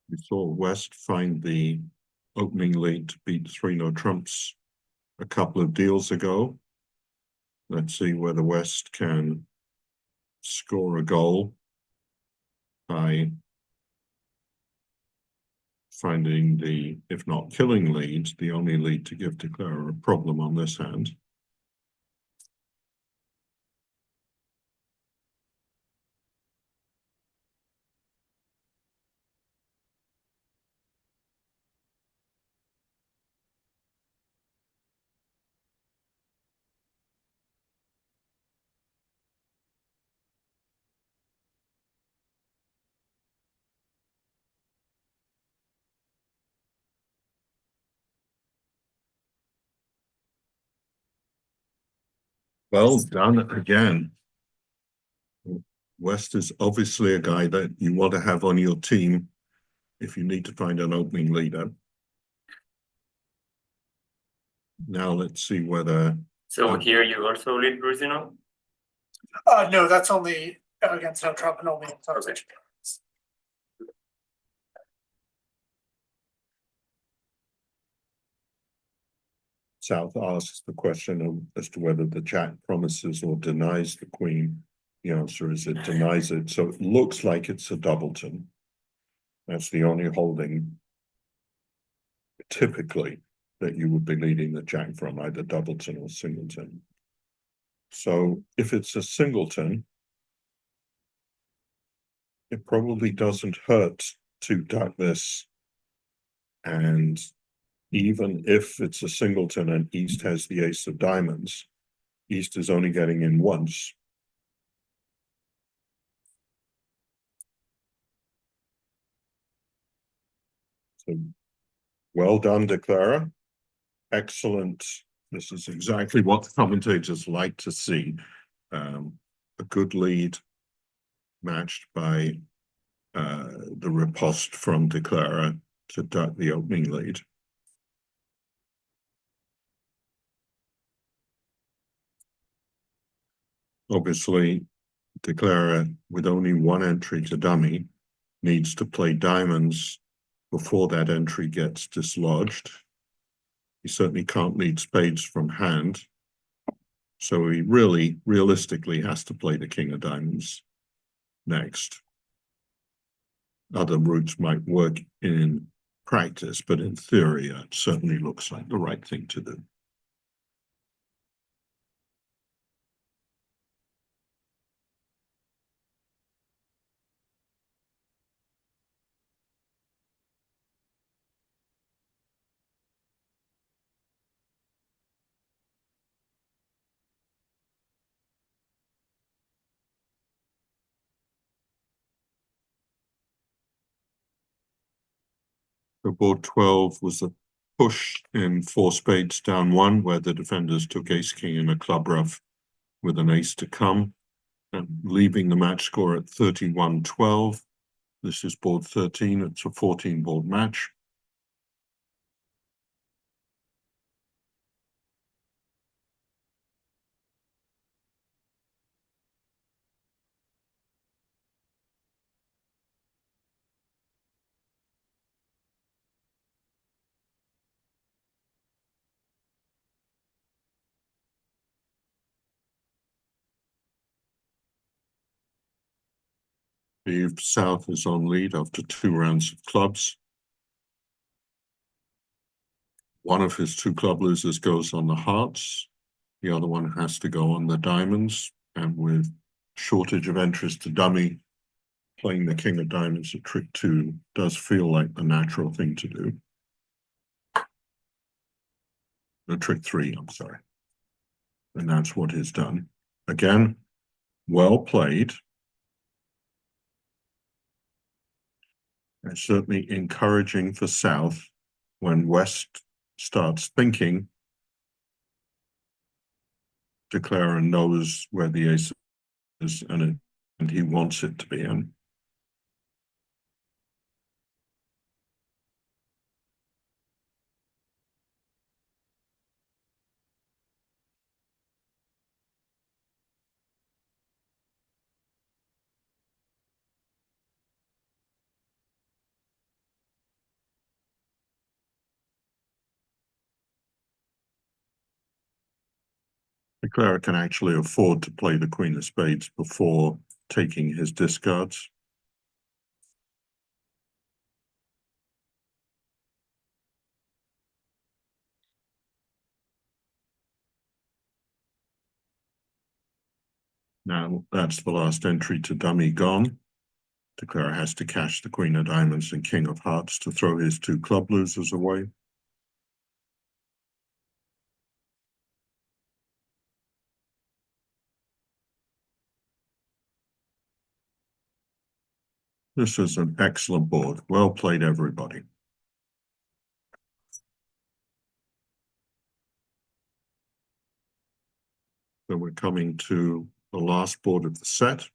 We saw West find the opening lead to beat 3 no trumps a couple of deals ago. Let's see whether West can score a goal by finding the, if not killing lead, the only lead to give declarer a problem on this hand. Well done again. West is obviously a guy that you want to have on your team if you need to find an opening leader. Now let's see whether... So here you also lead Brusino? No, that's only against no trump and only in some situations. South asks the question as to whether the jack promises or denies the queen. The answer is it denies it. So it looks like it's a doubleton. That's the only holding typically that you would be leading the jack from, either doubleton or singleton. So if it's a singleton, it probably doesn't hurt to duck this. And even if it's a singleton and East has the ace of diamonds, East is only getting in once. So well done, declarer. Excellent. This is exactly what the commentators like to see. A good lead matched by the riposte from declarer to duck the opening lead. Obviously, declarer with only one entry to dummy needs to play diamonds before that entry gets dislodged. He certainly can't lead spades from hand. So he really, realistically has to play the king of diamonds next. Other routes might work in practice, but in theory, it certainly looks like the right thing to do. So board 12 was a push in 4 spades down 1, where the defenders took ace king in a club rough with an ace to come, and leaving the match score at 31-12. This is board 13. It's a 14-board match. Steve South is on lead after 2 rounds of clubs. One of his 2 club losers goes on the hearts. The other one has to go on the diamonds. And with shortage of interest to dummy, playing the king of diamonds at trick 2 does feel like the natural thing to do. The trick 3, I'm sorry. And that's what he's done. Again, well played. And certainly encouraging for South when West starts thinking. Declarer knows where the ace is and he wants it to be in. Declarer can actually afford to play the queen of spades before taking his discards. Now that's the last entry to dummy gone. Declarer has to cash the queen of diamonds and king of hearts to throw his 2 club losers away. This is an excellent board. Well played, everybody. So we're coming to the last board of the set.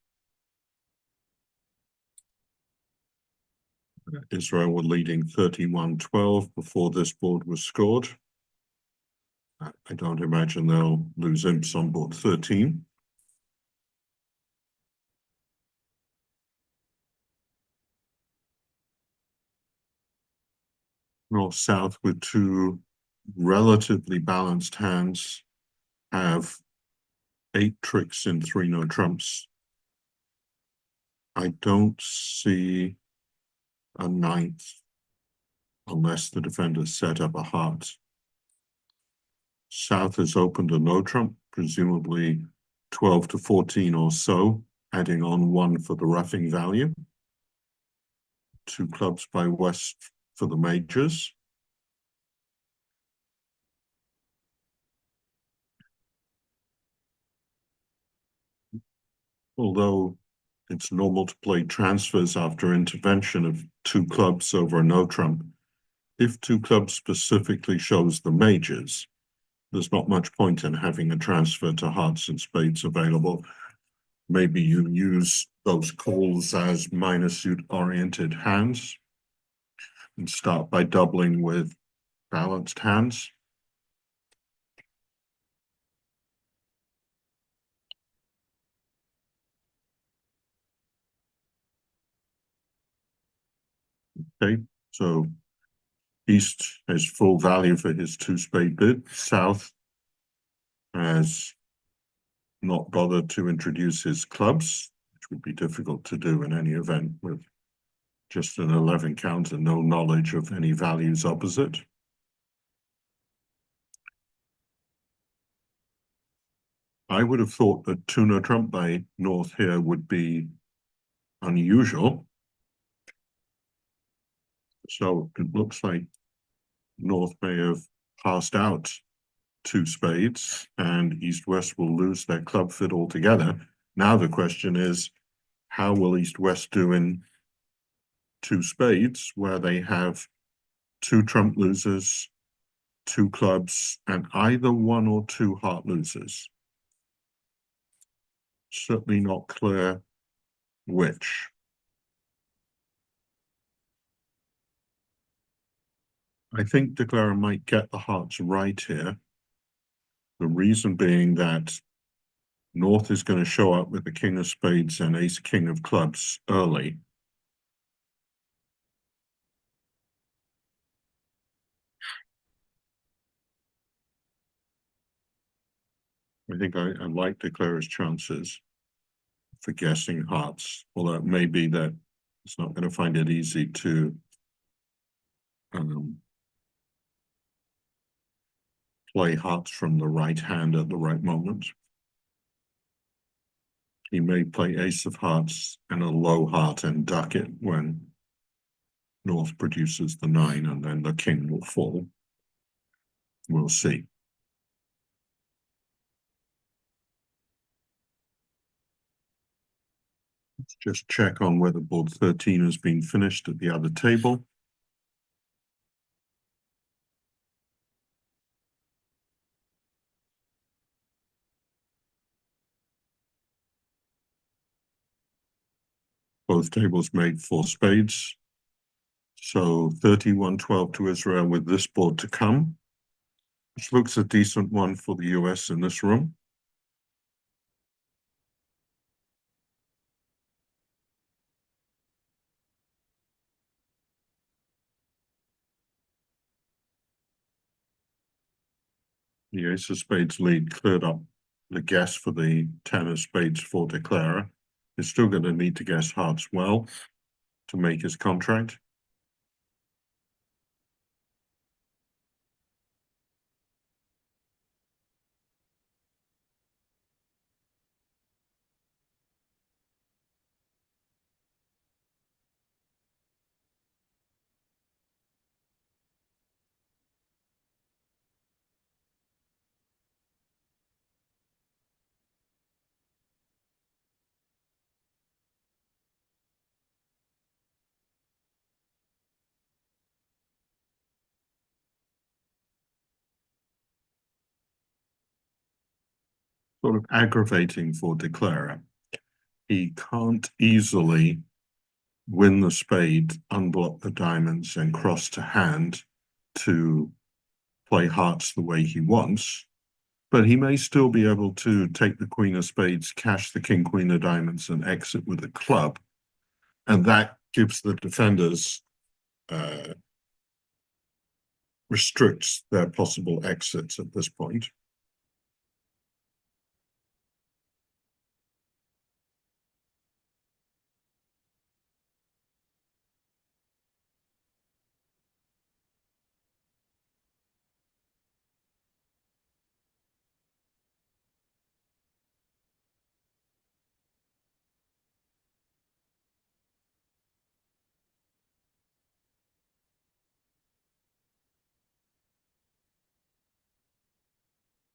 Israel were leading 31-12 before this board was scored. I don't imagine they'll lose imps on board 13. North-south with 2 relatively balanced hands have 8 tricks in 3 no trumps. I don't see a 9th unless the defender set up a heart. South has opened a no trump, presumably 12 to 14 or so, adding on 1 for the roughing value. 2 clubs by West for the majors. Although it's normal to play transfers after intervention of 2 clubs over a no trump, if 2 clubs specifically shows the majors, there's not much point in having a transfer to hearts and spades available. Maybe you use those calls as minor suit oriented hands and start by doubling with balanced hands. Okay, so East has full value for his 2 spade bid. South has not bothered to introduce his clubs, which would be difficult to do in any event with just an 11 count and no knowledge of any values opposite. I would have thought that 2 no trump by North here would be unusual. So it looks like North may have passed out 2 spades and East-West will lose their club fit altogether. Now the question is, how will East-West do in 2 spades where they have 2 trump losers, 2 clubs, and either 1 or 2 heart losers? Certainly not clear which. I think De Clara might get the hearts right here. The reason being that North is going to show up with the king of spades and ace king of clubs early. I think I like De Clara's chances for guessing hearts, although it may be that it's not going to find it easy to play hearts from the right hand at the right moment. He may play ace of hearts and a low heart and duck it when North produces the 9 and then the king will fall. We'll see. Let's just check on whether board 13 has been finished at the other table. Both tables made 4 spades. So 31-12 to Israel with this board to come, which looks a decent one for the US in this room. The ace of spades lead cleared up the guess for the 10 of spades for De Clara. He's still going to need to guess hearts well to make his contract. Sort of aggravating for De Clara. He can't easily win the spade, unblock the diamonds, and cross to hand to play hearts the way he wants. But he may still be able to take the queen of spades, cash the king, queen of diamonds, and exit with a club. And that gives the defenders restricts their possible exits at this point.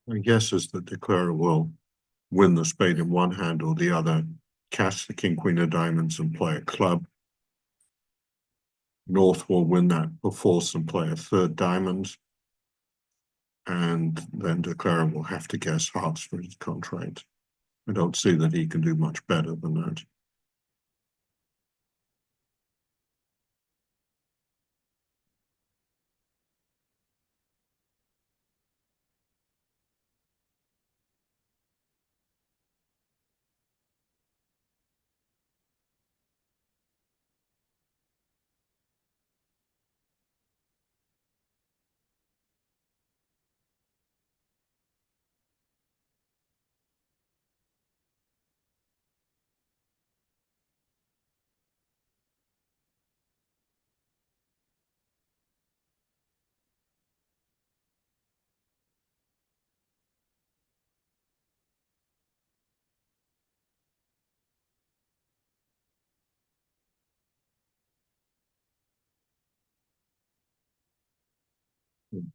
My guess is that declarer will win the spade in one hand or the other, cast the king, queen of diamonds and play a club. North will win that perforce and play a third diamond. And then declarer will have to guess hearts for his contract. I don't see that he can do much better than that.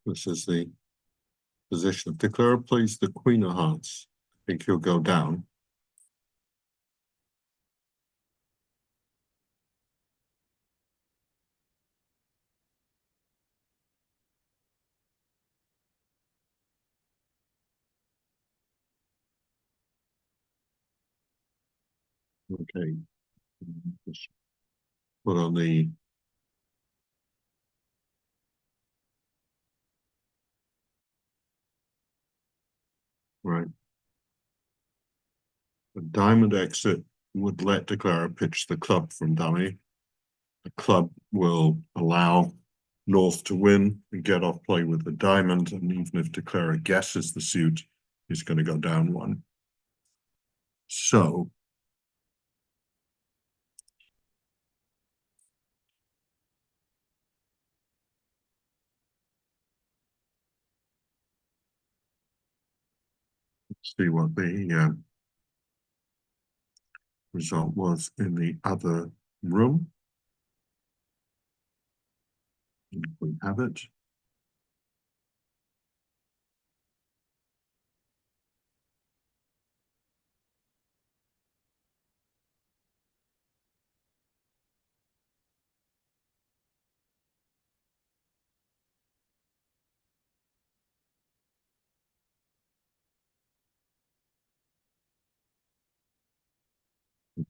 This is the position. If declarer plays the queen of hearts, I think he'll go down. Okay. Just put on the right. A diamond exit would let declarer pitch the club from dummy. The club will allow North to win and get off play with the diamond, and even if declarer guesses the suit, he's going to go down one. So let's see what the result was in the other room. We have it.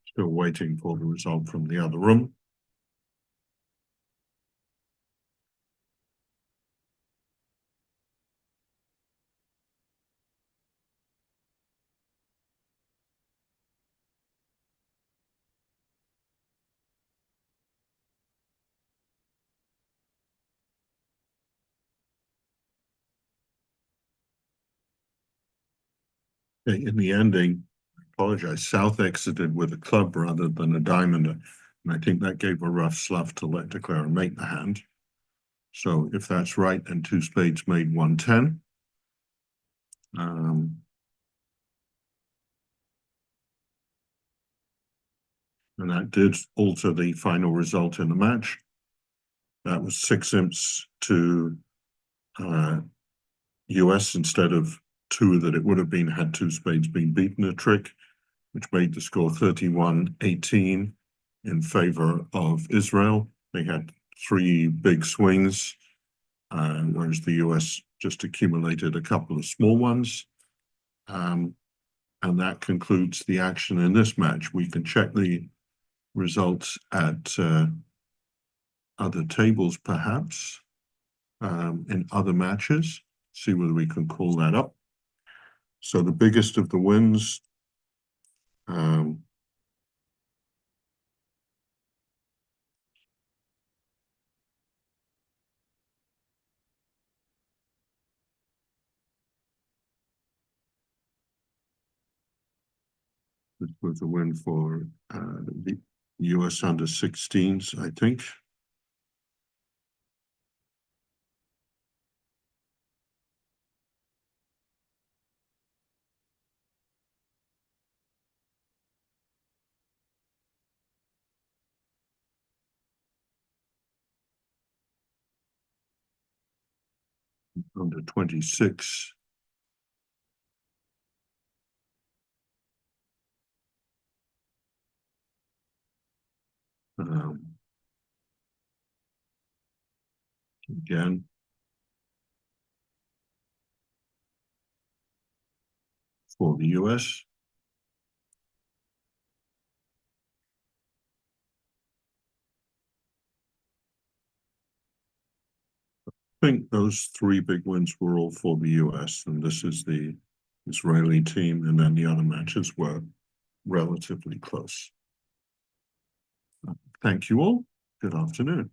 Still waiting for the result from the other room. Okay, in the ending, I apologize, South exited with a club rather than a diamond, and I think that gave a rough slough to let declarer make the hand. So if that's right, then two spades made 110. And that did alter the final result in the match. That was 6 imps to US instead of 2 that it would have been had two spades been beaten a trick, which made the score 31-18 in favor of Israel. They had 3 big swings, whereas the US just accumulated a couple of small ones. And that concludes the action in this match. We can check the results at other tables, perhaps, in other matches, see whether we can call that up. So the biggest of the wins This was a win for the US under 16s, I think. Under 26. Again. For the US. I think those three big wins were all for the US, and this is the Israeli team, and then the other matches were relatively close. Thank you all. Good afternoon.